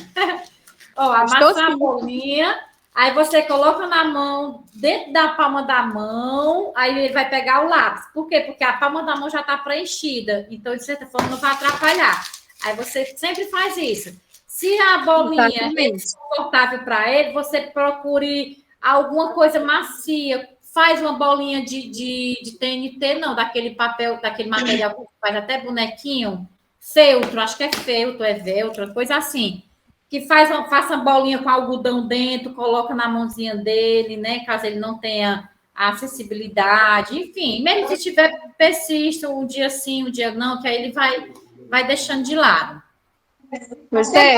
Speaker 1: Amassa a bolinha, aí você coloca na mão, dentro da palma da mão, aí ele vai pegar o lápis. Por quê? Porque a palma da mão já está preenchida, então, de certa forma, não vai atrapalhar. Aí você sempre faz isso. Se a bolinha é desconfortável para ele, você procure alguma coisa macia, faz uma bolinha de TNT, não, daquele papel, daquele material que faz até bonequinho, feltro, acho que é feltro, é veltro, coisa assim. Que faça uma bolinha com algodão dentro, coloca na mãozinha dele, né? Caso ele não tenha acessibilidade, enfim, mesmo se tiver persista um dia sim, um dia não, que aí ele vai deixando de lado.
Speaker 3: Pois é,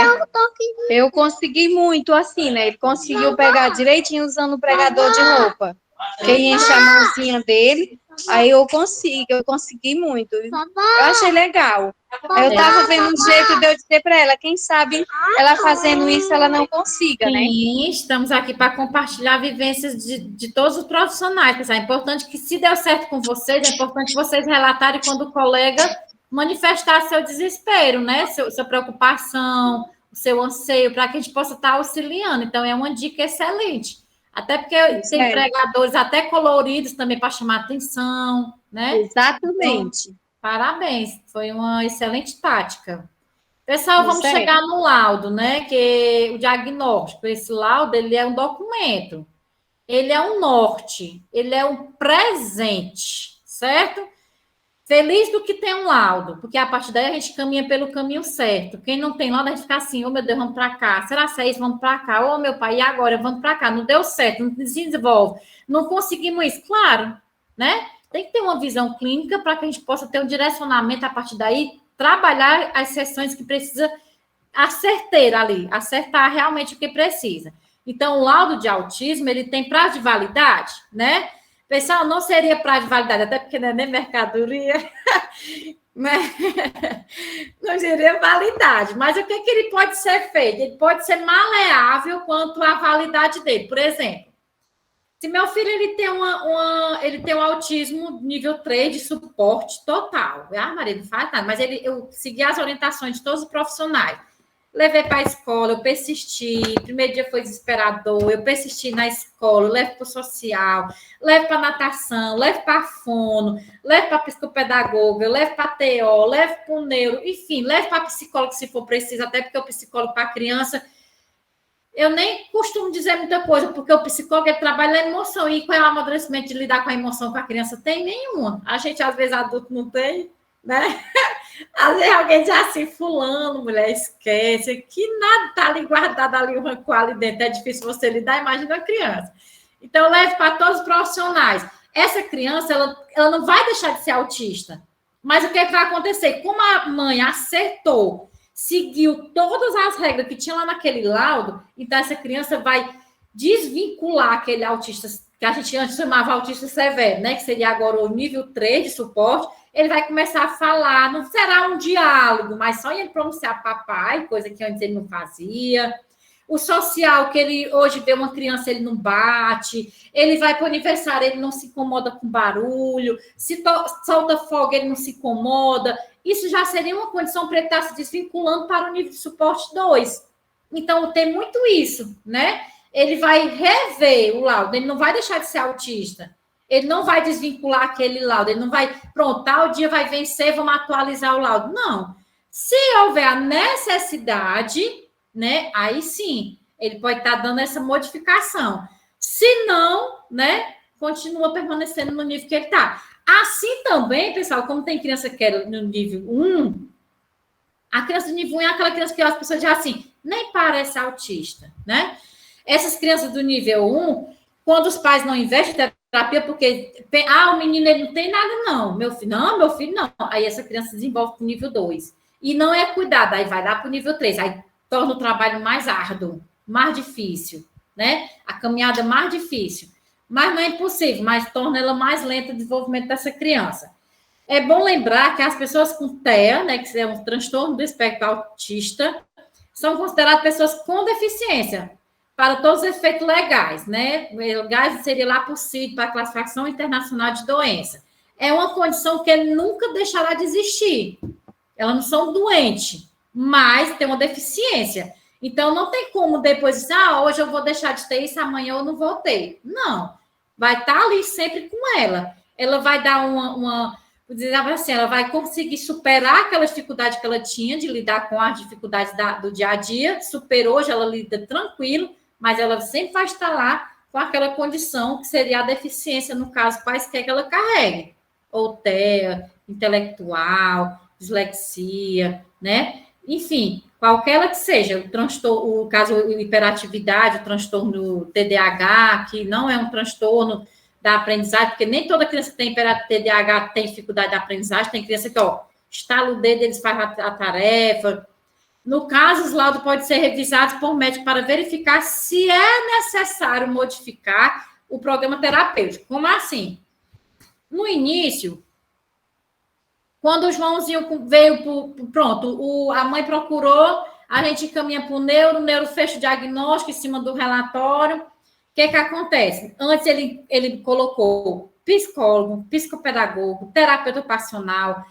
Speaker 3: eu consegui muito assim, né? Ele conseguiu pegar direitinho usando o pregador de roupa. Quem enche a mãozinha dele, aí eu consegui muito. Eu achei legal. Eu tava vendo um jeito de eu dizer para ela, quem sabe ela fazendo isso, ela não consiga, né?
Speaker 1: Sim, estamos aqui para compartilhar vivências de todos os profissionais. Pessoal. É importante que, se deu certo com vocês, é importante vocês relatarem quando o colega manifestar seu desespero, né? Sua preocupação, o seu anseio, para que a gente possa estar auxiliando. Então, é uma dica excelente. Até porque tem pregadores até coloridos também para chamar atenção, né?
Speaker 3: Exatamente.
Speaker 1: Então, parabéns, foi uma excelente tática. Pessoal, vamos chegar no laudo, né? Que o diagnóstico, esse laudo, ele é um documento, ele é um norte, ele é um presente, certo? Feliz do que tem um laudo, porque a partir daí a gente caminha pelo caminho certo. Quem não tem laudo, a gente fica assim, oh meu Deus, vamos para cá. Será que é isso? Vamos para cá. Oh meu pai, e agora? Vamos para cá. Não deu certo, não se desenvolve. Não conseguimos isso. Claro, né? Tem que ter uma visão clínica para que a gente possa ter um direcionamento a partir daí, trabalhar as sessões que precisa acertar realmente o que precisa. Então, o laudo de autismo, ele tem prazo de validade, né? Pessoal, não seria prazo de validade, até porque não é nem mercadoria, né? Não seria validade. Mas o que ele pode ser feito? Ele pode ser maleável quanto à validade dele. Por exemplo, se meu filho ele tem um autismo nível 3 de suporte total. Ah, Maria, não faz nada, mas eu segui as orientações de todos os profissionais. Levei para a escola, eu persisti, primeiro dia foi desesperador, eu persisti na escola, levo para o social, levo para natação, levo para fono, levo para psicopedagoga, levo para TO, levo para o neuro, enfim, levo para psicólogo se for preciso, até porque o psicólogo para criança, eu nem costumo dizer muita coisa, porque o psicólogo ele trabalha na emoção, e qual é o amadurecimento de lidar com a emoção com a criança? Tem nenhuma. A gente, às vezes, adulto não tem, né? Às vezes alguém diz assim, fulano, mulher, esquece, que nada está ali guardado ali, uma coisa ali dentro, é difícil você lidar, imagina a criança. Então, leve para todos os profissionais. Essa criança, ela não vai deixar de ser autista, mas o que vai acontecer? Como a mãe acertou, seguiu todas as regras que tinha lá naquele laudo, então essa criança vai desvincular aquele autista, que a gente antes chamava autista severo, né? Que seria agora o nível 3 de suporte. Ele vai começar a falar, não será um diálogo, mas só ele pronunciar papai, coisa que antes ele não fazia. O social, que ele hoje vê uma criança, ele não bate. Ele vai para o aniversário, ele não se incomoda com barulho. Se solta fogo, ele não se incomoda. Isso já seria uma condição para ele estar se desvinculando para o nível de suporte 2. Então, tem muito isso, né? Ele vai rever o laudo, ele não vai deixar de ser autista. Ele não vai desvincular aquele laudo, ele não vai, pronto, tal dia vai vencer, vamos atualizar o laudo. Não. Se houver a necessidade, né, aí sim, ele pode estar dando essa modificação. Se não, né, continua permanecendo no nível que ele está. Assim também, pessoal, como tem criança que é no nível 1, a criança do nível 1 é aquela criança que as pessoas dizem assim, nem parece autista, né? Essas crianças do nível 1, quando os pais não investem em terapia, porque, o menino ele não tem nada, não. Meu filho não. Aí essa criança desenvolve para o nível 2. E não é cuidado, aí vai lá para o nível 3. Aí torna o trabalho mais árduo, mais difícil, né? A caminhada mais difícil. Mas não é impossível, mas torna ela mais lenta o desenvolvimento dessa criança. É bom lembrar que as pessoas com TEA, né, que é um transtorno do espectro autista, são consideradas pessoas com deficiência, para todos os efeitos legais, né? Legais seria lá por CID, para a Classificação Internacional de Doença. É uma condição que ele nunca deixará de existir. Elas não são doentes, mas tem uma deficiência. Então, não tem como depois dizer, hoje eu vou deixar de ter isso, amanhã eu não vou ter. Não. Vai estar ali sempre com ela. Ela vai dar ela vai conseguir superar aquela dificuldade que ela tinha de lidar com as dificuldades do dia a dia, superou, hoje ela lida tranquilo, mas ela sempre vai estar lá com aquela condição que seria a deficiência, no caso, quaisquer que ela carregue. Ou TEA, intelectual, dislexia, né? Enfim, qualquer que seja, o transtorno, o caso hiperatividade, o transtorno TDAH, que não é um transtorno da aprendizagem, porque nem toda criança que tem TDAH tem dificuldade da aprendizagem, tem criança que, estala o dedo, eles fazem a tarefa. No caso, os laudos podem ser revisados por médico para verificar se é necessário modificar o programa terapêutico. Como assim? No início, quando o Joãozinho veio, pronto, a mãe procurou, a gente encaminha para o neuro fecha o diagnóstico em cima do relatório. O que acontece? Antes ele colocou psicólogo, psicopedagogo, terapeuta ocupacional,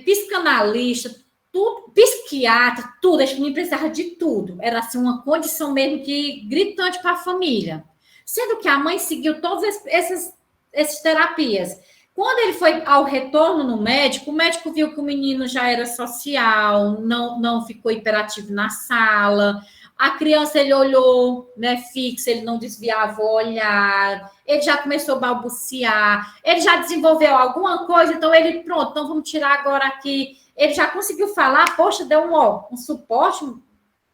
Speaker 1: psicanalista, tudo, psiquiatra, tudo, a gente precisava de tudo. Era assim, uma condição mesmo que gritante para a família. Sendo que a mãe seguiu todas essas terapias. Quando ele foi ao retorno no médico, o médico viu que o menino já era social, não ficou hiperativo na sala. A criança, ele olhou, né, fixo, ele não desviava o olhar, ele já começou a balbuciar, ele já desenvolveu alguma coisa, então ele, pronto, então vamos tirar agora aqui. Ele já conseguiu falar, poxa, deu um suporte,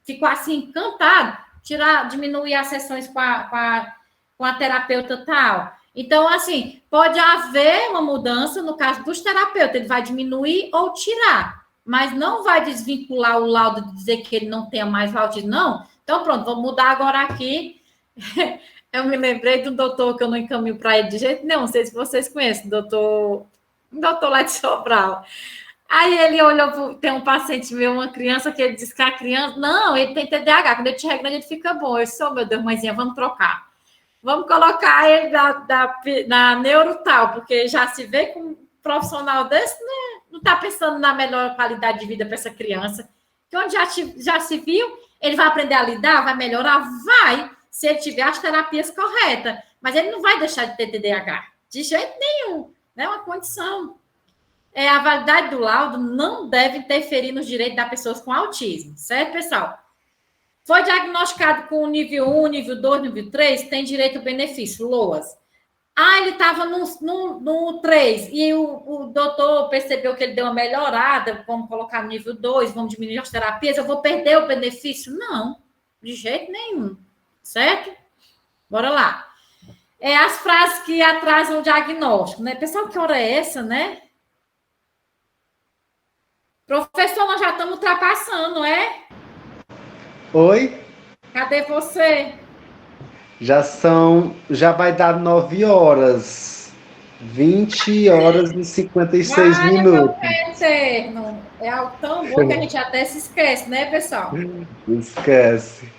Speaker 1: ficou assim encantado, diminuir as sessões com a terapeuta tal. Então, assim, pode haver uma mudança no caso dos terapeutas, ele vai diminuir ou tirar, mas não vai desvincular o laudo de dizer que ele não tenha mais autismo, não. Então, pronto, vamos mudar agora aqui. Eu me lembrei do doutor que eu não encaminho para ele de jeito nenhum, não sei se vocês conhecem, doutor lá de Sobral. Aí ele olhou, tem um paciente meu, uma criança, que ele disse que a criança, não, ele tem TDAH, quando ele tiver grande, ele fica bom. Eu disse, meu Deus, mãezinha, vamos trocar. Vamos colocar ele na neurotal, porque já se vê com um profissional desse, né? Não está pensando na melhor qualidade de vida para essa criança. Que onde já se viu, ele vai aprender a lidar, vai melhorar? Vai, se ele tiver as terapias corretas. Mas ele não vai deixar de ter TDAH, de jeito nenhum. É uma condição. A validade do laudo não deve interferir nos direitos das pessoas com autismo, certo, pessoal? Foi diagnosticado com nível 1, nível 2, nível 3, tem direito ao benefício, LOAS. Ele estava no 3 e o doutor percebeu que ele deu uma melhorada, vamos colocar no nível 2, vamos diminuir as terapias, eu vou perder o benefício? Não, de jeito nenhum, certo? Bora lá. As frases que atrasam o diagnóstico, né? Pessoal, que hora é essa, né? Professor, nós já estamos ultrapassando, não é?
Speaker 2: Oi?
Speaker 1: Cadê você?
Speaker 2: Já vai dar 9 horas. 20 horas e 56 minutos.
Speaker 1: Eterno. É algo tão bom que a gente até se esquece, né, pessoal?
Speaker 2: Esquece.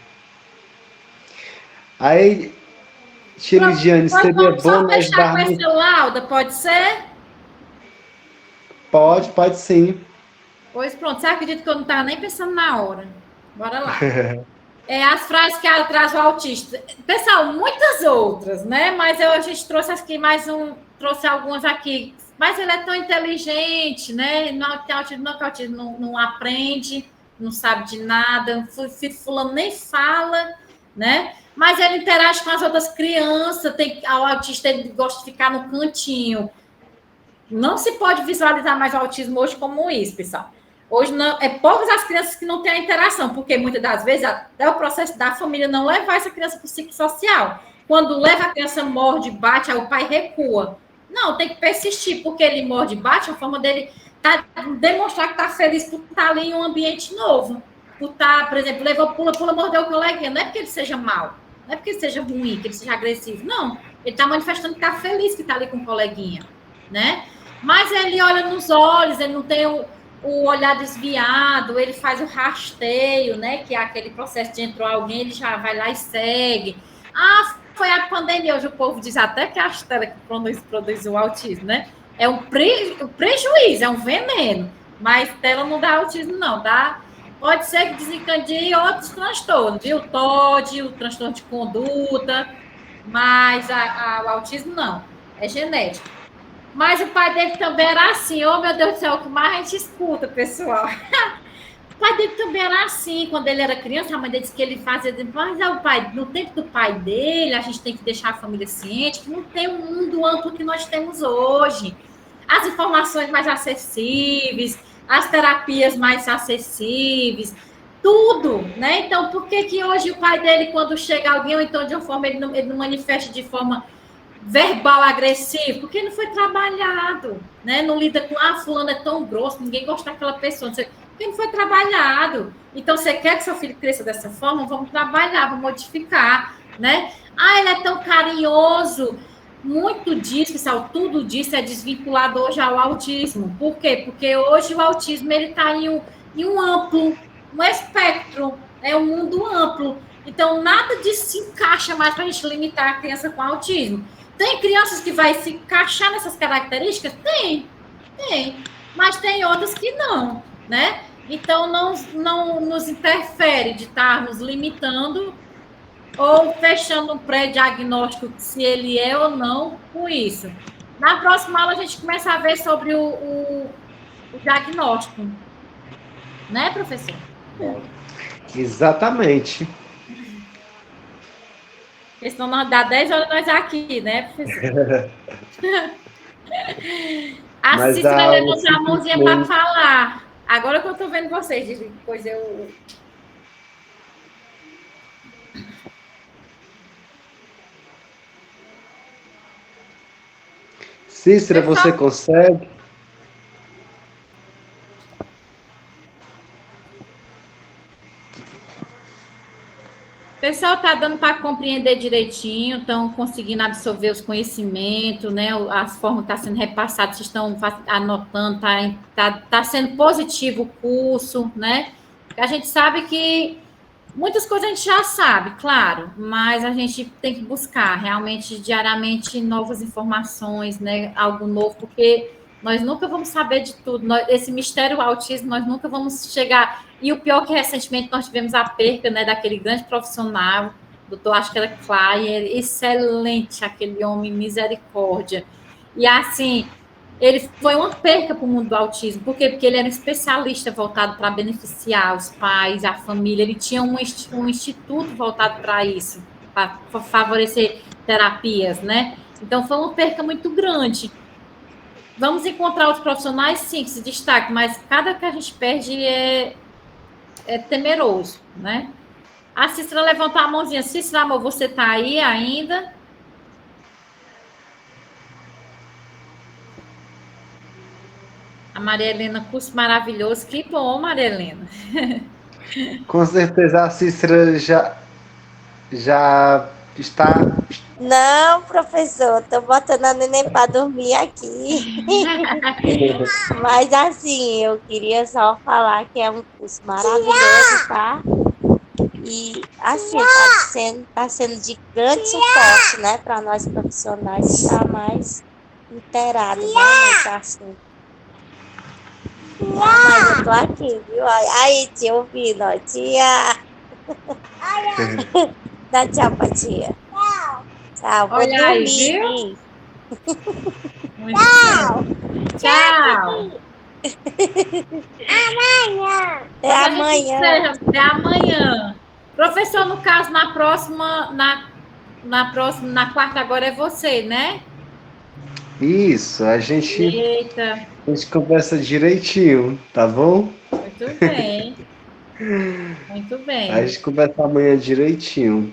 Speaker 2: Aí, Tilidiane, seria bom nós
Speaker 1: darmos... com essa lauda, pode ser?
Speaker 2: Pode sim.
Speaker 1: Pois pronto, você acredita que eu não estava nem pensando na hora? Bora lá. As frases que atrasam o autista. Pessoal, muitas outras, né? Mas a gente trouxe aqui trouxe algumas aqui. Mas ele é tão inteligente, né? Não aprende, não sabe de nada. Fulano nem fala, né? Mas ele interage com as outras crianças. O autista, ele gosta de ficar no cantinho. Não se pode visualizar mais o autismo hoje como isso, pessoal. Hoje não, poucas as crianças que não têm a interação, porque muitas das vezes até o processo da família não levar essa criança para o ciclo social. Quando leva a criança, morde, bate, aí o pai recua. Não, tem que persistir, porque ele morde e bate, é uma forma dele demonstrar que está feliz por estar ali em um ambiente novo. Por estar, por exemplo, levou, pula, mordeu o coleguinha. Não é porque ele seja mau, não é porque ele seja ruim, que ele seja agressivo. Não, ele está manifestando que está feliz que está ali com o coleguinha, né? Mas ele olha nos olhos, ele não tem o olhar desviado, ele faz o rasteio, né? Que é aquele processo de entrou alguém, ele já vai lá e segue. Foi a pandemia, hoje o povo diz até que a Astela que produz o autismo, né? É um prejuízo, é um veneno, mas ela não dá autismo, não, tá? Pode ser que desencadeie outros transtornos, viu? TOD, o transtorno de conduta, mas o autismo não, é genético. Mas o pai dele também era assim, oh meu Deus do céu, o que mais a gente escuta, pessoal. O pai dele também era assim, quando ele era criança, a mãe dele disse que ele fazia, mas no tempo do pai dele, a gente tem que deixar a família ciente, que não tem um mundo amplo que nós temos hoje. As informações mais acessíveis, as terapias mais acessíveis, tudo, né? Então, por que hoje o pai dele, quando chega alguém, ou então de uma forma, ele não manifesta de forma verbal agressivo, porque não foi trabalhado, né? Não lida com, fulano é tão grosso, ninguém gosta daquela pessoa. Porque porque não foi trabalhado. Então, você quer que seu filho cresça dessa forma? Vamos trabalhar, vamos modificar, né? Ah, ele é tão carinhoso. Muito disso, pessoal, tudo disso é desvinculado hoje ao autismo. Por quê? Porque hoje o autismo está em um amplo, um espectro, é um mundo amplo. Então, nada disso se encaixa mais para a gente limitar a criança com autismo. Tem crianças que vai se encaixar nessas características? Tem. Mas tem outras que não, né? Então, não nos interfere de estarmos limitando ou fechando um pré-diagnóstico se ele é ou não com isso. Na próxima aula, a gente começa a ver sobre o diagnóstico. Né, professor?
Speaker 2: Exatamente.
Speaker 1: Porque senão nós dá 10 horas nós aqui, né, professor? A Cícera levantou a mãozinha para falar. Agora que eu estou vendo vocês, depois eu...
Speaker 2: Cícera, você consegue?
Speaker 1: O pessoal está dando para compreender direitinho, estão conseguindo absorver os conhecimentos, né? As formas que estão sendo repassadas, vocês estão anotando, tá sendo positivo o curso, né? A gente sabe que muitas coisas a gente já sabe, claro, mas a gente tem que buscar realmente diariamente novas informações, né? Algo novo, porque nós nunca vamos saber de tudo. Esse mistério autismo, nós nunca vamos chegar. E o pior é que recentemente nós tivemos a perca, né, daquele grande profissional, doutor, acho que era Klein, excelente, aquele homem, misericórdia. E assim, ele foi uma perca para o mundo do autismo. Por quê? Porque ele era um especialista voltado para beneficiar os pais, a família. Ele tinha um instituto voltado para isso, para favorecer terapias, né? Então, foi uma perca muito grande. Vamos encontrar outros profissionais, sim, que se destacam, mas cada que a gente perde é temeroso, né? A Cícera levantou a mãozinha. Cícera, amor, você está aí ainda? A Maria Helena, curso maravilhoso. Que bom, Maria Helena.
Speaker 2: Com certeza a Cícera já está...
Speaker 9: Não, professor, tô botando a neném para dormir aqui. Mas assim, eu queria só falar que é um curso maravilhoso, tá? E assim, tá sendo de grande suporte, né, para nós profissionais estar mais inteirados, né, nesse assunto. Mas eu tô aqui, viu? Aí, tia, ouvindo, ó, tia. Dá tchau pra tia. Tchau, vou
Speaker 1: Olha aí,
Speaker 9: dormir.
Speaker 1: viu? Tchau. Tchau.
Speaker 9: Até amanhã.
Speaker 1: Até amanhã. Professor, no caso, na quarta agora é você, né?
Speaker 2: Isso, a gente conversa direitinho, tá bom?
Speaker 1: Muito bem. Muito bem.
Speaker 2: A gente conversa amanhã direitinho.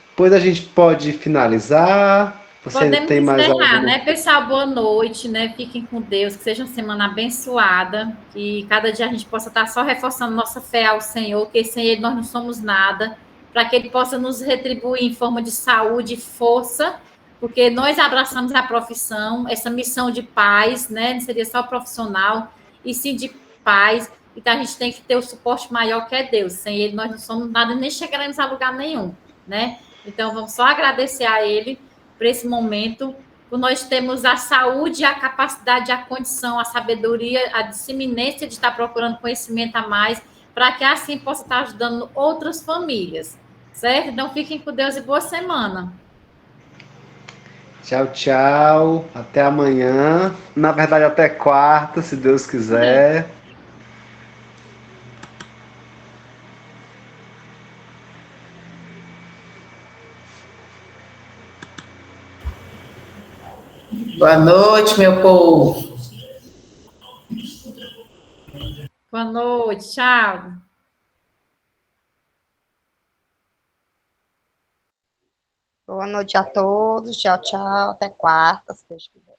Speaker 2: Depois a gente pode finalizar. Você
Speaker 1: Podemos
Speaker 2: tem mais
Speaker 1: encerrar,
Speaker 2: alguma...
Speaker 1: né, pessoal? Boa noite, né? Fiquem com Deus, que seja uma semana abençoada, que cada dia a gente possa estar só reforçando nossa fé ao Senhor, que sem Ele nós não somos nada, para que Ele possa nos retribuir em forma de saúde e força, porque nós abraçamos a profissão, essa missão de paz, né? Não seria só profissional, e sim de paz. Então a gente tem que ter o suporte maior que é Deus. Sem Ele nós não somos nada, nem chegaremos a lugar nenhum, né? Então vamos só agradecer a Ele por esse momento, por nós termos a saúde, a capacidade, a condição, a sabedoria, a disseminência de estar procurando conhecimento a mais, para que assim possa estar ajudando outras famílias, certo? Então fiquem com Deus e boa semana.
Speaker 2: Tchau, tchau. Até amanhã. Na verdade, até quarta, se Deus quiser.
Speaker 4: Boa noite, meu povo.
Speaker 1: Boa noite, tchau.
Speaker 7: Boa noite a todos. Tchau, tchau. Até quarta, se Deus quiser.